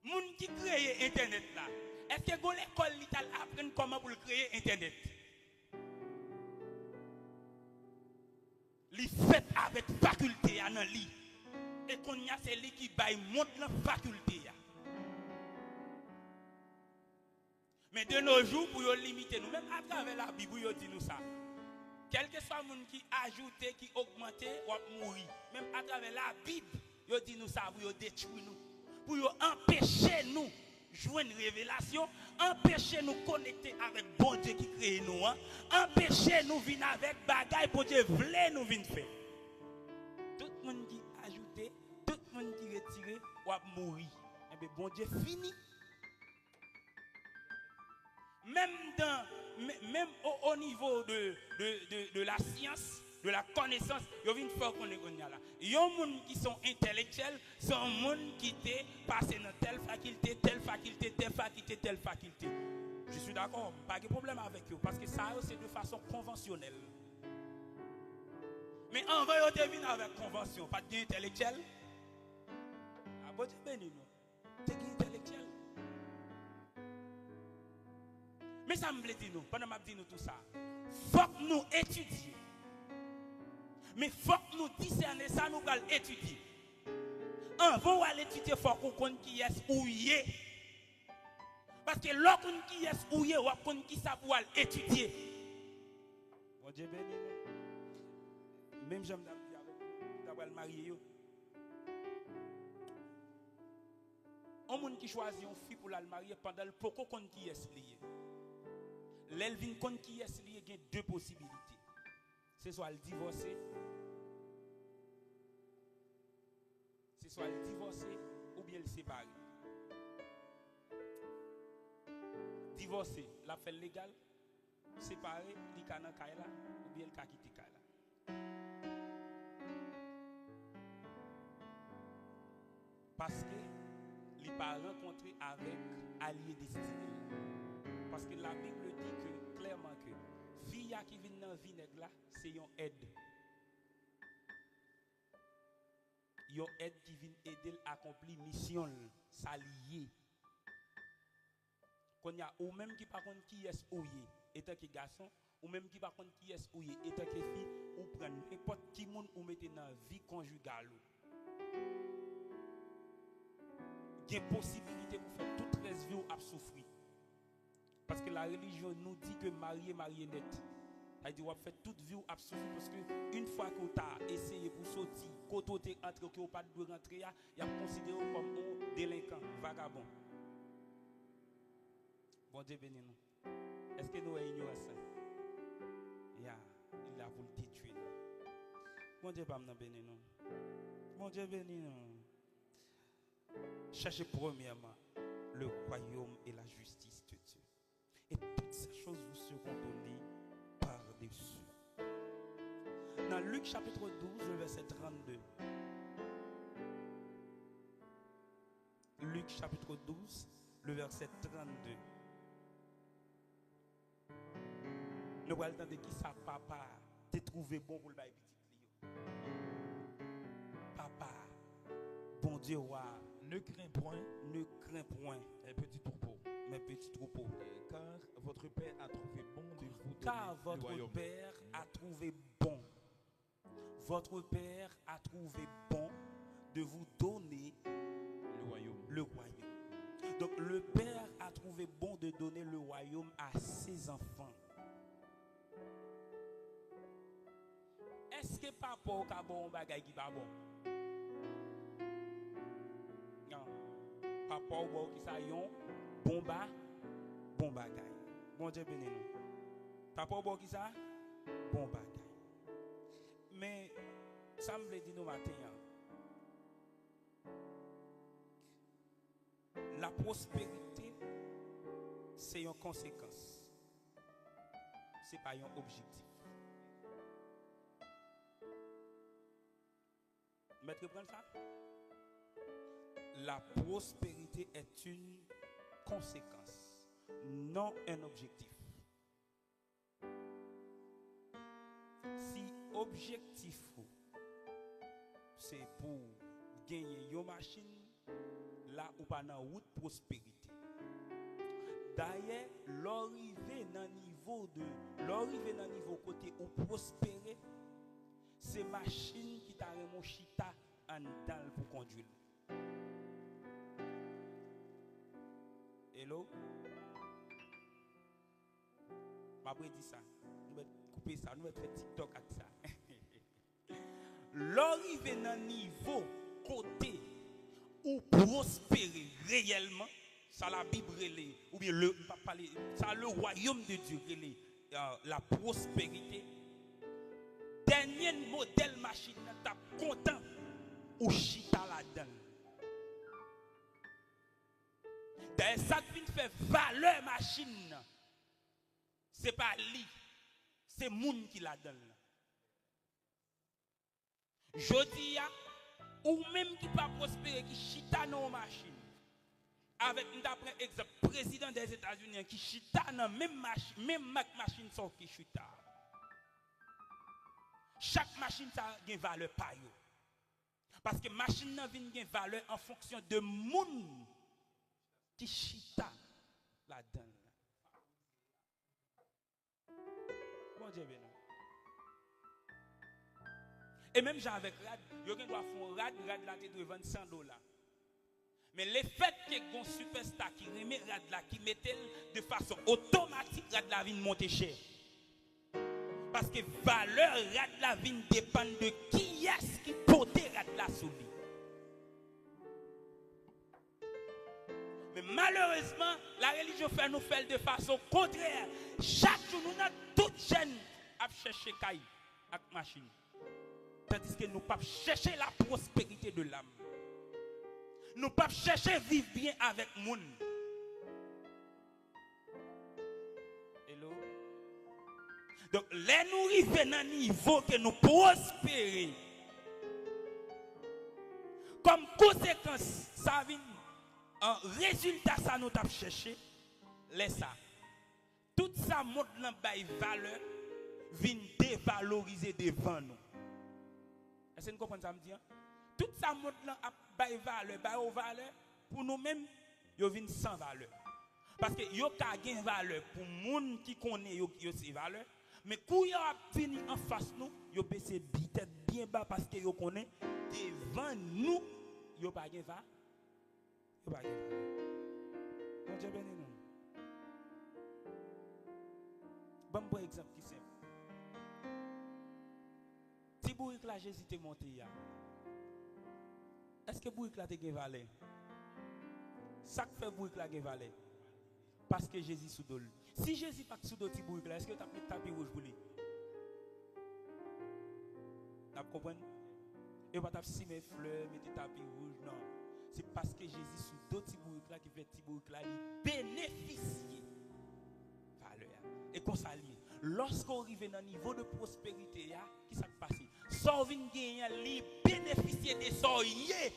Moun qui crée Internet là, est-ce que l'école l'Italie apprend comment pour créer Internet? Li fait avec faculté à nan li. Et qu'on y a c'est lui qui baille montre la faculté. Mais de nos jours, pour limiter nous, même à travers la Bible, il dit nous ça. Quel que soit le monde qui ajoute, qui augmente, ou mourir. Même à travers la Bible, Yo dit nous ça pour détruire nous, pour empêcher nous jouer une révélation, empêcher nous connecter avec bon Dieu qui crée nous, empêcher nous venir avec bagaille pour Dieu voulait nous venir faire. Tout le monde qui ajouté, tout le monde qui retiré, va mourir. Et bien bon Dieu fini. Même au niveau de la science, de la connaissance, il y a une fois qu'on est là. Il y a des gens qui sont intellectuels, sont des gens qui ont passé dans telle faculté, telle faculté, telle faculté, telle faculté. Je suis d'accord, pas de problème avec eux, parce que ça, c'est de façon conventionnelle. Mais en vrai, on devine avec convention, pas d'intellectuel. Ah, bon Dieu béni nous. C'est intellectuel. Mais ça me plaît dire nous, pendant que je dis nous tout ça, il faut que nous étudions. Mais il faut que nous discernions ça, nous allons étudier. Avant d'aller étudier, il faut qu'on connaisse qui est ouillé. Parce que l'autre qui est ouillé, on va connaître qui ça pour étudier. Bon Dieu béni. Même j'aime d'avoir le marié. Un monde qui choisit une fille pour la marier pendant le pourquoi qu'on qui est lié. L'elvin kon qui est lié, il y a deux possibilités. C'est soit le divorcer, ou bien le séparer. Divorcer, la fait légal, séparer, li kana kaila, ou bien le ka quitter kaila. Parce que li pas rencontré avec allié destiné. Parce que la Bible dit que, clairement que fille qui vient dans la vie là, c'est une aide. Une aide qui vient aider à accomplir mission, s'allier. Quand il y a ou même qui par contre qui est ouillé, étant que garçon, ou même qui par contre qui est ouillé, étant que fille, ou prendre n'importe qui monde ou mettez dans la vie conjugale. Il y a possibilité pour faire toute reste vie à souffrir. Parce que la religion nous dit que marié net. C'est-à-dire qu'on fait toute vie absolue parce que une fois que tu as essayé pour sortir, quand tu es entré, que tu pas de rentrer, il y a considéré comme un délinquant, vagabond. Bon Dieu béni nous. Est-ce que nous sommes ignorants? Il a voulu te tuer. Bon Dieu béni nous. Bon Dieu béni nous. Cherchez premièrement le royaume et la justice de Dieu. Et toutes ces choses vous seront données par-dessus. Dans Luc chapitre 12, le verset 32. Luc chapitre 12, le verset 32. Nous allons entendre qui ça, papa, t'es trouvé bon pour le bail petit. Papa, bon Dieu, ne crains point, mes petits troupeaux. Car votre Père a trouvé bon de vous donner Car votre Père a trouvé bon. Votre Père a trouvé bon de vous donner le royaume. Donc le Père a trouvé bon de donner le royaume à ses enfants. Est-ce que papa a bon bagay qui va bon? Non. Papa ou qui ça yon bon bagay. Bon Dieu béni nous. Papa ou qui ça? Bon bagay. Mais ça me dit nous matin. La prospérité c'est une conséquence. C'est pas un objectif. Maître, prends ça. La prospérité est une conséquence, non un objectif. Si objectif c'est pour gagner une machine, là ou pas dans route prospérité. D'ailleurs, l'arrivée dans niveau côté où prospérer, c'est machine qui t'a remis chita en dedans pour conduire. Hello? Je vais dire ça. Nous allons couper ça. Nous allons faire TikTok avec ça. L'arrivée dans niveau côté où prospérer réellement, ça la Bible relève, ou bien ça le royaume de Dieu relève, la prospérité. Dernier modèle machine, t'as content ou chita là-dedans. D'ailleurs, ça qui fait valeur machine, c'est pas lui, c'est moun qui la donne. Jodi ya, ou même qui pas prospérer, qui chita dans machine. Avec d'après exemple, président des États-Unis qui chita dans même machine sauf qui chita. Chaque machine ça a une valeur par yo. Parce que machine n'a vient une valeur en fonction de moun qui chita là-dedans. Bon Dieu béni. Et même j'ai avec rad, yo gen doit faire rad là te doit vendre $100. Mais le fait que un superstar qui remet rad là qui mettait de façon automatique rad la vient monter cher. Parce que valeur rad la vient dépend de qui est-ce qui porte rad la sous lui. Mais malheureusement, la religion fait nous faire de façon contraire. Chaque jour, nous avons toute chaîne à chercher caille avec machine. Tandis que nous ne pouvons pas chercher la prospérité de l'âme. Nous ne pouvons pas chercher vivre bien avec le monde. Hello? Donc, les nous arrivons à un niveau que nous prospérons. Comme conséquence, ça vient. Un résultat, ça nous avons cherché. Laisse ça. Tout ça montre dans la valeur, vient dévaloriser devant nous. Est-ce que vous comprenez ça me dire? Tout ça montre dans la valeur, pour nous-mêmes, ils viennent sans valeur. Parce que ils ont une valeur pour les gens qui connaissent ces valeurs. Mais quand ils viennent en face de nous, ils baissent tête bien bas parce qu'ils connaissent devant nous, ils n'ont pas de valeur. Bon Dieu béni nous. Bon exemple qui simple. Si bourrique là Jésus t'est monté ya. Est-ce que bourrique là t'est gain valeur? Ça fait bourrique là gain valeur. Parce que Jésus sous dol. Si Jésus pas sous dol ti bourrique là, est-ce que tu as mis tapis rouge pour lui? Tu comprends? Et pas t'a si mes fleurs, mettre tapis rouge non. C'est parce que Jésus sous d'autres bourriques là qui fait petit bourrique là bénéficier valeur. Et qu'on s'allie. Lorsqu'on arrive dans un niveau de prospérité, qui s'est passé? Sans venir gagner, bénéficier des soyez.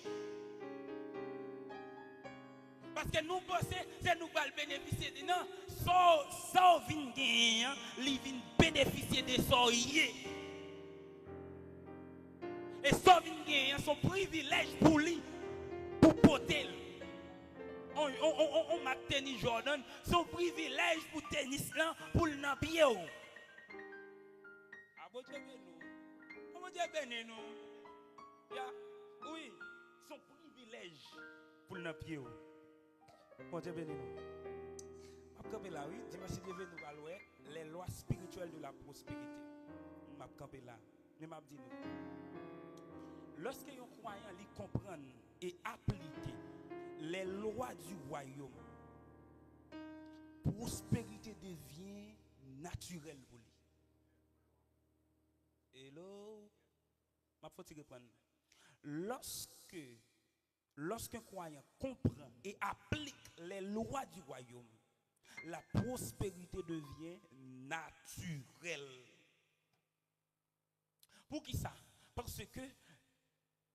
Parce que nous pensons, c'est nous qui allons bénéficier de non. Sans venir gagner, ils viennent bénéficier des soyez. Et sans venir gagner, son privilège pour lui. Pour porter. On m'a tennis Jordan, son privilège pour tennis là, pour le pied. Ah bon Dieu béni. Comment Dieu béni nous? Oui, son privilège pour le pied. Bon Dieu béni nous. Je camper là, oui, dimanche Dieu nous va louer les lois spirituelles de la prospérité. Je camper là. Mais m'a dit nous. Lorsque un croyant lui comprend et appliquer les lois du royaume, prospérité devient naturelle pour lui. Hello, ma faut reprendre. Lorsqu'un croyant comprend et applique les lois du royaume, la prospérité devient naturelle. Pour qui ça? Parce que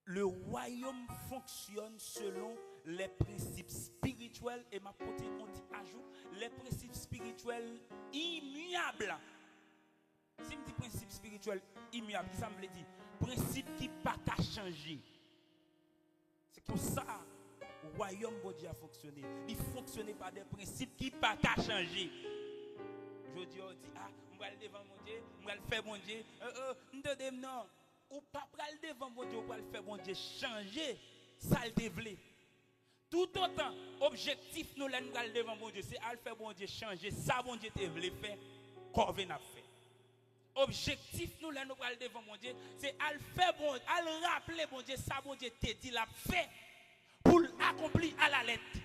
le royaume fonctionne selon les principes spirituels et ma côté on dit ajoute les principes spirituels immuables. Si je dis principe spirituel immuable, ça me veut dire principe qui pas qu'à changer. C'est comme ça le royaume de Dieu a fonctionné. Il fonctionne par des principes qui pas qu'à changer. Je dis on va aller devant mon Dieu, on va le faire mon Dieu. Non. Ou pas pral devant mon Dieu, ou pas le faire bon Dieu changer ça le développer. Tout autant objectif nous là nous devant mon Dieu, c'est à le faire bon Dieu changer ça bon Dieu te veut faire qu'on vient à faire. Objectif nous là nous parler devant mon Dieu, c'est à le faire bon, à le rappeler bon Dieu, ça bon Dieu te dit l'a fait pour l'accomplir à la lettre.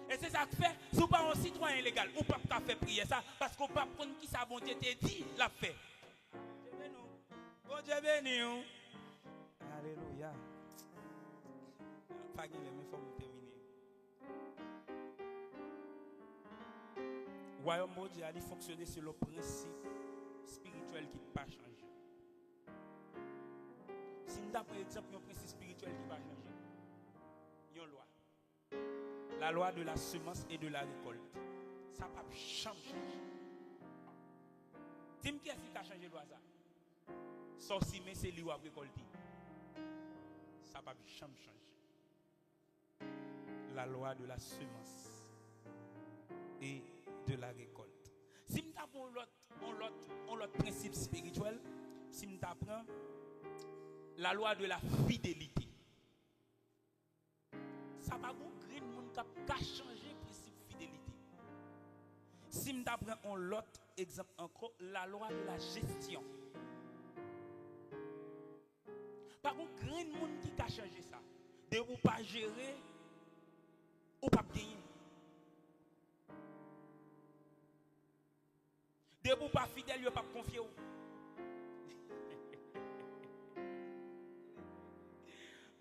Et c'est ça que fait, si vous pas un citoyen illégal, ou pas qu'à faire prier ça parce qu'on pas prendre qui ça bon Dieu te dit l'a fait. Bon Dieu béni nous. Alléluia. Pas qu'il il faut terminer. Royaume de Dieu a fonctionner sur le principe spirituel qui ne pas changer. Si nous avons par exemple un principe spirituel qui ne va changer, il y a une loi. La loi de la semence et de la récolte. Ça ne va pas changer. Dis-moi qui est-ce qui a changé la loi ça? Sorcier, mais c'est lui qui a récolté. Ça ne va pas changer. La loi de la semence et de la récolte. Si nous avons l'autre principe spirituel, si nous apprenons la loi de la fidélité, ça va vous créer un monde qui a changé le principe fidélité. Si nous apprenons l'autre exemple encore, la loi de la gestion. Par contre, il y a un monde qui a changé ça. De vous pas gérer ou pas gagner. De vous pas fidèle, vous pas confier.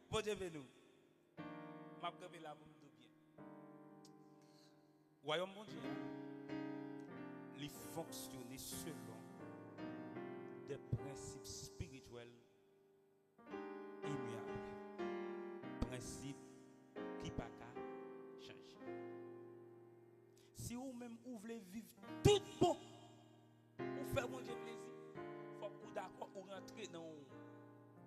Bon Dieu veut nous. Ma preuve là pour nous bien. Royaume bon Dieu, il fonctionne selon des principes spirituels immuables. Principes qui pas changer. Si vous même vous voulez vivre tout bon, vous faire mon Dieu plaisir, il faut que vous d'accord ou rentrer dans le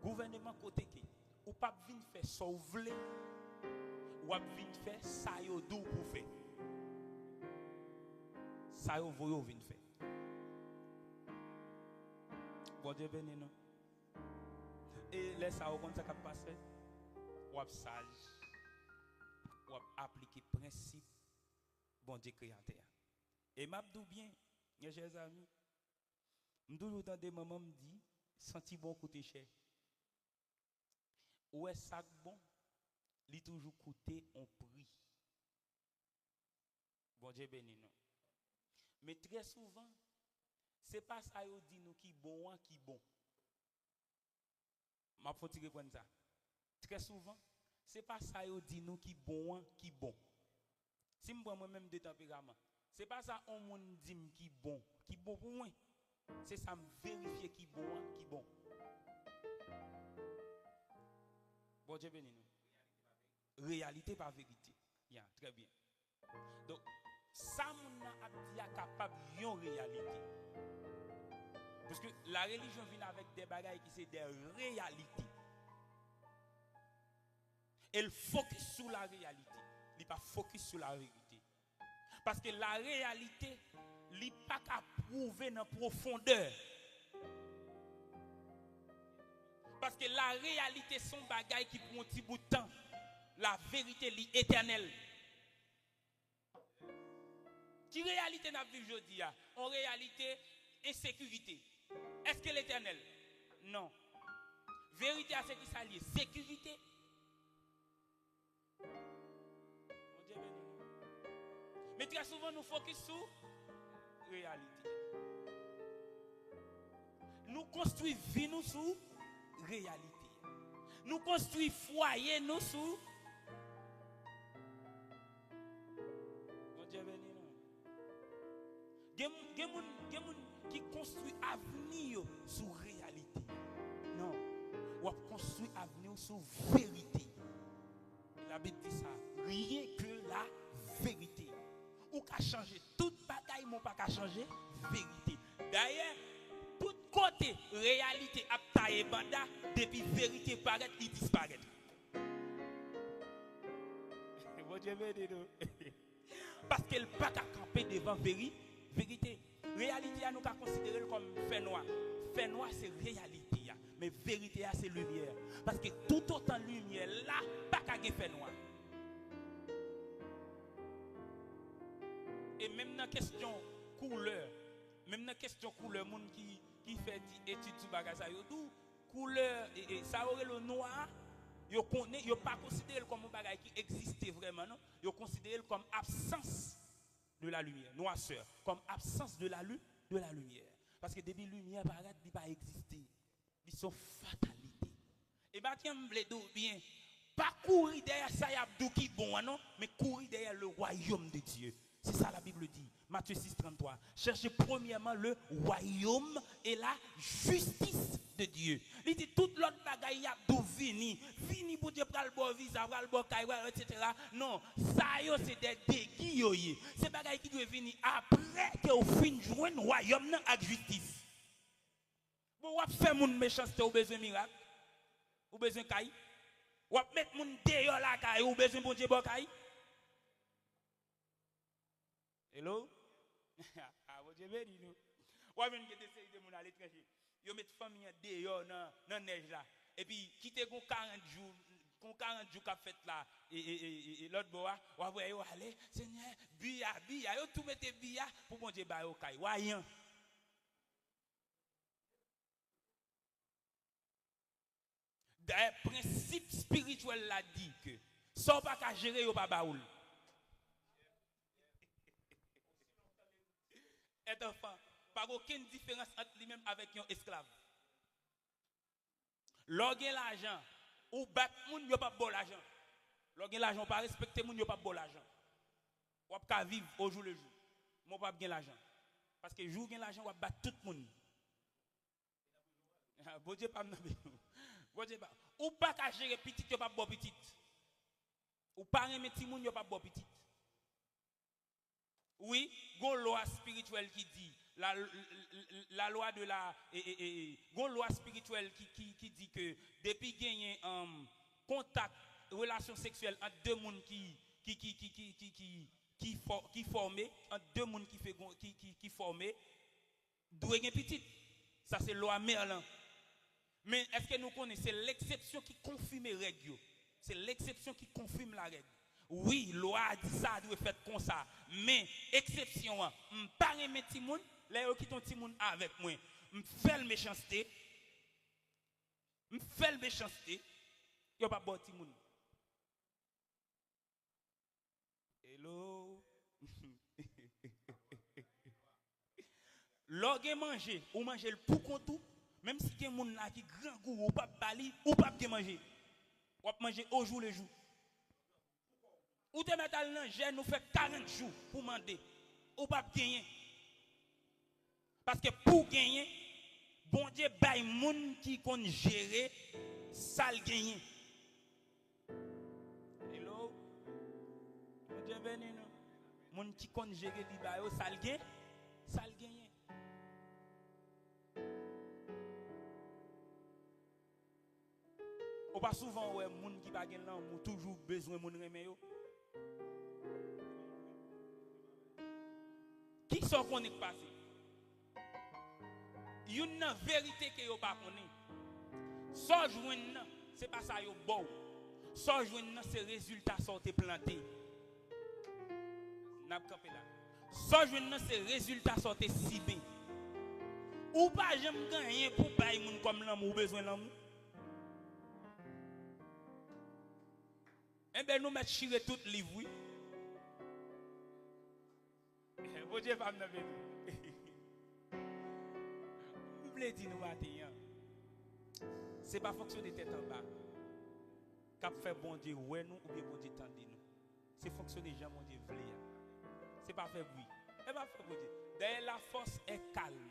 gouvernement côté qui ou pas venir faire ça vous voulez ou pas venir faire ça yo dou pour faire. Ça yo voyo venir faire. Bon Dieu béni nous. Et laisse ça au comme ça qui passe. Ou sage. Ou appliquer principe bon Dieu créateur. Et m'abdou bien, mes chers amis. M'dou dans des moments me dit senti bon coûter cher. Ou est ça bon, li toujours coûter un prix. Bon Dieu béni nous. Mais très souvent, c'est pas ça yo dit nous qui bon qui bon. M'a faut tirer prendre ça. Très souvent, c'est pas ça yo dit nous qui bon qui bon. Si me prends moi-même de tempérament, c'est pas ça on monde dit qui bon pour moi. C'est ça me vérifier qui bon qui bon. Bon Dieu béni nous. Réalité par vérité. Yeah, très bien. Donc ça mon a dit capable yon réalité. Parce que la religion vient avec des bagailles qui c'est des réalités. Elle focus sur la réalité. Il pas focus sur la vérité. Parce que la réalité, il n'est pas qu'à prouver dans la profondeur. Parce que la réalité, son bagaille qui prend un petit bout de temps. La vérité, est éternelle. Qui réalité n'a vu aujourd'hui? En réalité, insécurité. Est-ce que l'éternel? Non. Vérité à ce qui s'allie. Sécurité. Mais très souvent, nous focus sur réalité. Nous construisons vie nous sur réalité. Nous construisons foyer nous sur. Mon Dieu béni nous. Il y a des gens qui construisent avenir sur réalité. Non. On construit avenir sur vérité. La Bible dit ça. Rien que la vérité. Ou qu'à changer toute bataille, mon pas qu'à changer vérité. D'ailleurs, tout côté réalité a taillé banda depuis vérité paraît, il disparaît. Bon Dieu béni nous. Parce qu'elle pas qu'à camper devant vérité. Réalité à nous qu'à considérer comme fait noir. Fait noir c'est réalité, mais vérité c'est lumière. Parce que tout autant lumière là, pas qu'à fait noir. Et même dans la question couleur, Même dans question couleur monde qui fait étude sur bagage ça yo tout couleur et ça aurait le noir yo connaît yo pas considéré comme un bagage qui existait vraiment non, yo considéré comme absence de la lumière, noirceur, comme absence de la lumière. Parce que depuis lumière paraît il pas exister. Ils sont fatalité. Et bah tiens me bien pas courir derrière ça y a qui bon non, mais courir derrière le royaume de Dieu. C'est ça la Bible dit. Matthieu 6, 33. Cherchez premièrement le royaume et la justice de Dieu. Il dit toute l'autre bagaille a d'où vini pour Dieu pral bon visa, pral bon caille, etc. Non, ça yo c'est des déguis. C'est bagaille qui doit venir après que au fin joindre royaume avec justice. Bon, ou faire moun méchanceté ou besoin miracle, ou besoin caille. Ou mettre moun dehors la caille, ou besoin bon Dieu bon caille. Hello? Ah, vous avez dit nous. Ou bien que des séries de moun à l'étranger. Yo met famille dehors dans neige là. Et puis quitter gon 40 jours qu'a fait là et l'autre bois, ou voyez yo aller, Seigneur, bia, yo tout mette bia pour bon Dieu ba yo kay. Voyant. Des principes spirituels là dit que sans pas qu'à gérer yo pas baoul. Être enfant, pas aucune différence entre lui-même avec un esclave. Lorsqu'il l'argent, ou bat moun yo pas bon l'argent. Lorsqu'il l'argent pas respecter moun yo pas bon l'argent. Ou pas vivre au jour le jour. Mon pas gain l'argent. Parce que jour gain l'argent ou bat tout moun. Bon Dieu pas m'nabé. Bon Dieu pas. Ou pas ka gérer petit yo pas bon petit. Ou pas remettre ti moun yo pas bon petit. Oui, gon loi spirituelle qui dit la loi de la gon loi spirituelle qui dit que depuis gagner contact relation sexuelle entre deux monde qui formé entre deux monde qui formé doit gagner petit. Ça c'est loi Merlin. Mais est-ce que nous connaissons c'est l'exception qui confirme les règles. C'est l'exception qui confirme la règle. Oui, loi a dit ça doit faire comme ça. Mais exception, je ne pas remettre ti moun, là yo qui ton ti moun avec moi. Je fais le méchanceté. Yo pas bon ti moun. Hello. Lorsque manger, ou manger le pour compte, même si quelqu'un moun là qui grand goût ou pas bali, ou pas bien manger. Ou manger au jour le jour. Ou te mettre dans le nous fait 40 jours pour demander. Ou pas gagner. Parce que pour gagner, bon Dieu bail moun qui kon gérer ça le gagner. Hello. Bon Dieu béni nous. Moun qui kon gérer li bail ça le gagner. Ça le gagner. Ou pas souvent ouais moun qui pa gen l'amour toujours besoin moun remè yo. Qui sont qu'on est passé? Il y a une vérité que vous ne connaissez pas. Sans joindre, ce n'est pas ça yo bon. Sans joindre, c'est résultat sorti planté. N'a pas campé là. Sans joindre, c'est résultat sorti cibé. Ou pas j'aime gagner pour bailler moun comme l'amour besoin l'amour. Eh bien nous mettons chirer tout livre oui. Bon Dieu va me lever. Vous voulez dire nous matin. C'est pas fonction de tête en bas. Cap fait bon Dieu ouais nous ou bien bon Dieu tendez nous. C'est fonction des gens bon Dieu veut. C'est pas fait bruit. Et pas fait bon Dieu. D'ailleurs la force est calme.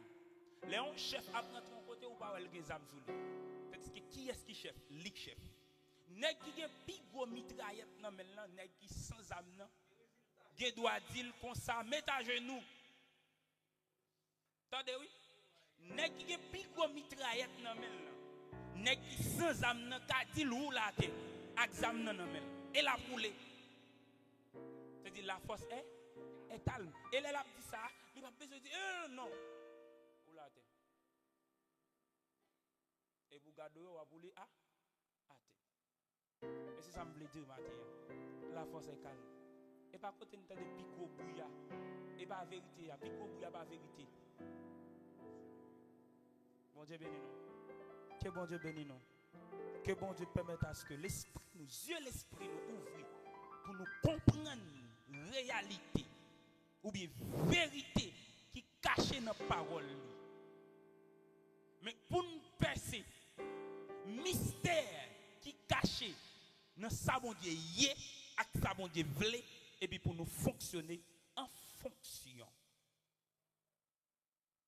Léon chef après ton côté ou pas le gazam sous lui. Parce que qui est-ce qui chef? Lik chef. Nèg qui gen pi gros mitraillette nan men lan, nèg qui sans âme nan. Gen doit dire comme ça, mets à genoux. Attendez oui. Nèg qui gen pi gros mitraillette nan men lan. Nèg qui sans âme nan ka dire ou la te, ak zam nan men. Et la poule. C'est-à-dire la force est calme. Et elle a dit ça, il va besoin de dire non. Ou la te. Et vous gardez ou poule a et c'est ça me veut dire matin. La force est calme. Et par contre, nous avons des picots bouillards. Et pas vérité, picots bouillards pas vérité. Bon Dieu bénisse nous. Que bon Dieu bénisse nous. Que bon Dieu permette à ce que l'esprit, nos yeux, l'esprit nous ouvre pour nous comprendre la réalité ou bien vérité qui cachée dans la parole. Mais pour nous percer mystère qui caché dans sa bon Dieu yé et sa bon Dieu vle et puis pour nous fonctionner en fonction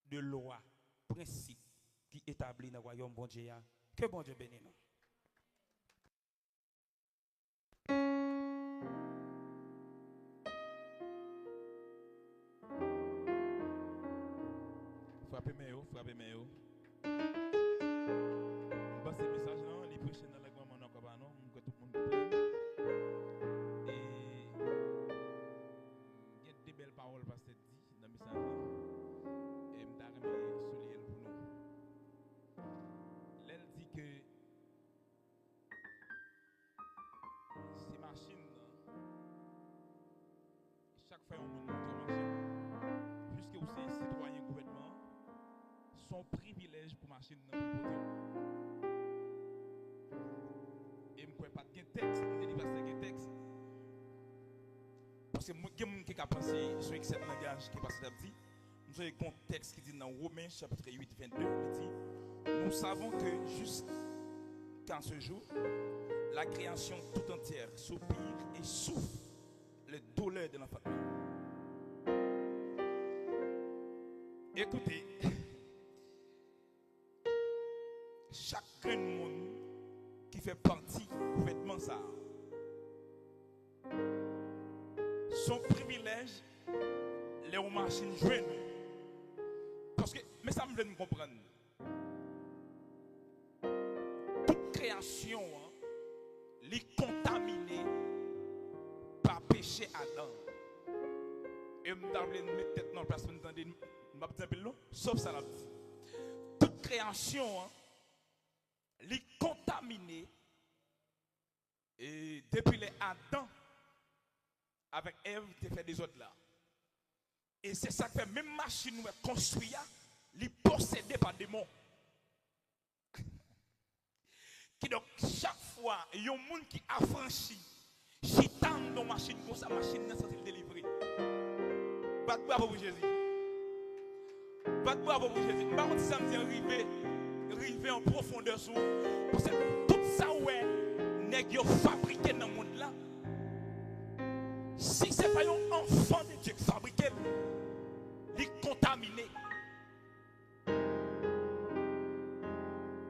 de loi, principe qui établit dans le royaume bon Dieu. Que bon Dieu bénisse nous. Frappez mes hauts, frappez mes hauts. Bon, ce message là, les prêcher dans la grande manque à non, que tout le monde comprenne. Et il y a des belles paroles parce que dit dans le message là. Et je vais souligner pour nous. Elle dit que ces machines, chaque fois on monte une machine, puisque vous êtes citoyen gouvernement, son privilège pour machine dans le côté. Et je ne crois pas de texte, je ne dis pas de texte. Parce que moi, je ne sais pas penser sur ce langage qui est passé d'abdi. Nous avons un contexte qui dit dans Romains chapitre 8, 22, il dit, nous savons que jusqu'à ce jour, la création tout entière soupire et souffre les douleurs de l'enfantement. Écoutez, chaque monde qui fait partie du vêtement ça, son privilège, les machines jouent. Parce que, mais ça me fait comprendre. Toute création, est contaminée par péché Adam. Et je vais mettre tête dans la place, sauf ça l'a dit. Toute création, est contaminée. Et depuis les Adam, avec Ève, tu fait des autres là. Et c'est ça que fait même machine nous construire, les possédée par des démons. Qui donc chaque fois, il y a un monde qui affranchit, chitant dans la machine comme ça, la machine n'est pas délivrée. Batte bravo pour Jésus. Batte bravo pour Jésus. Par contre, ça me dit arriver en profondeur sur parce que tout ça ouais, nèg yo fabriqué dans le monde là. Si ce n'est pas un enfant de Dieu qui fabrique, il est contaminé.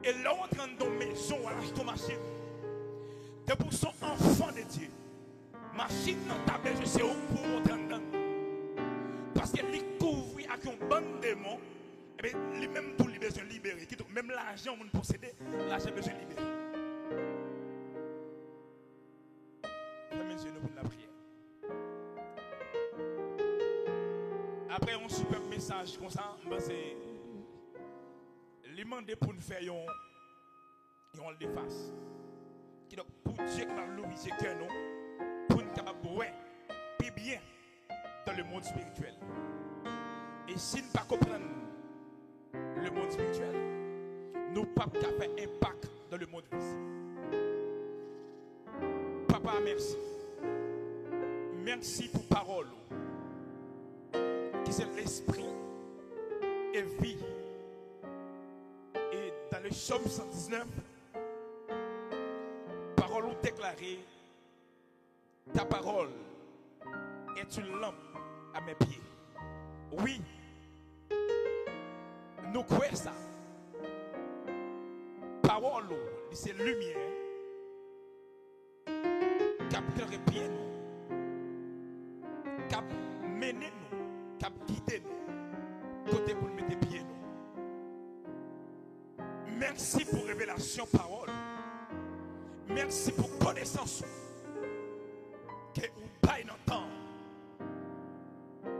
Et là, on rentre dans la maison, on achète une machine. C'est pour son enfant de Dieu. Machine dans ta maison, c'est où pour rentrer dedans. Parce qu'elle est couverte avec un bon démon. Et bien, les mêmes tout les besoins libérés. Même l'argent, on possède, l'argent besoin libéré. Fermez les yeux pour la prière. Après un super message comme ça, c'est lui demander pour nous faire un déface. Qui donc pour Dieu qui va l'obliger que nous, pour nous capable de puis bien dans le monde spirituel. Et si nous ne pas comprendre le monde spirituel, nous ne pouvons pas faire impact dans le monde visible. Papa, merci. Merci pour parole. Qui c'est l'esprit et vie. Et dans le psaume 119, parole ou déclarée, ta parole est une lampe à mes pieds. Oui, nous croyons ça. Parole, c'est lumière. Cap éclairer bien nous. Cap mener nous. Cap guider nous. Côté pour mettre pieds nous. Merci pour révélation parole. Merci pour connaissance. Que vous baillez dans le temps.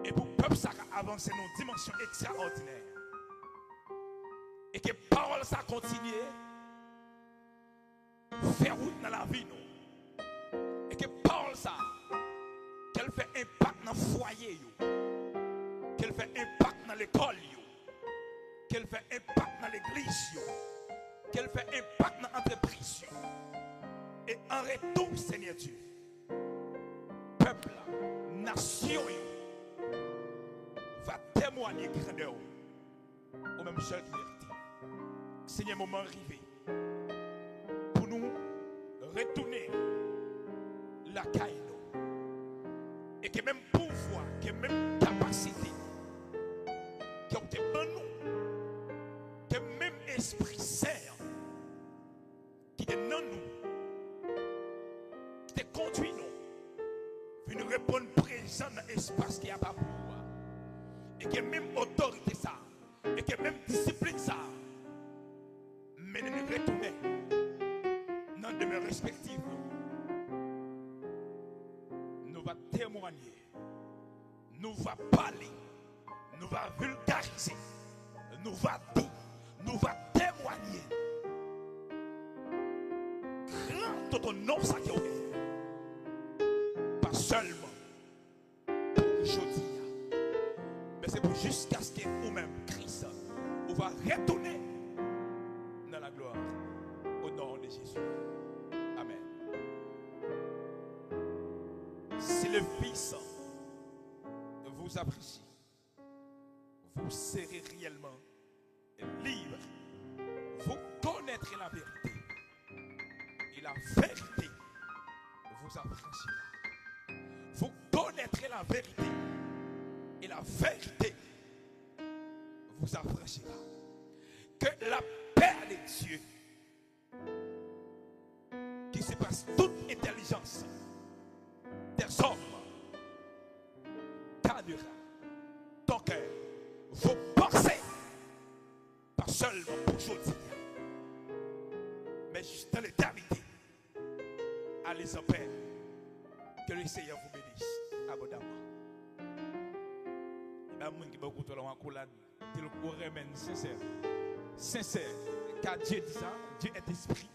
Et pour le peuple ça avancer dans une dimension extraordinaire. Et que parole ça continue. Faire route dans la vie nous. Et que parole ça. Qu'elle fait impact dans le foyer. Qu'elle fait impact dans l'école. Qu'elle fait impact dans dans l'église, qu'elle fait impact dans l'entreprise. Et en retour, Seigneur Dieu, peuple, nation, va témoigner grandeur au même seul qui mérite. Seigneur, moment arrivé pour nous retourner la caille et que même pouvoir, que même capacité qui ont été en nous, que même esprit saint qui est dans nous, qui te conduit nous, venir répondre présent dans l'espace qui a pas pouvoir, et que même autorité ça, et que même discipline ça, mais nous retourner dans demeure respective. Nous va témoigner, nous va parler, nous va vulgariser, nous va dire, nous va témoigner. Grand ton nom ça qui est pas seulement pour aujourd'hui, mais c'est pour jusqu'à ce que vous-même, Christ, vous va retourner dans la gloire au nom de Jésus. Amen. Si le Fils vous apprécie, vous serez réellement libre. Vous connaîtrez la vérité. Et la vérité vous affranchira. Vous connaîtrez la vérité. Et la vérité vous affranchira. Que la paix de Dieu, qui surpasse toute intelligence des hommes, gardera ton cœur, vos pensées, pas seulement pour aujourd'hui, mais juste dans l'éternité. Allez en paix. Que le Seigneur vous bénisse abondamment. Il y a des gens qui ont beaucoup de temps, ils ont sincère. Sincère. Car Dieu dit ça, Dieu est esprit.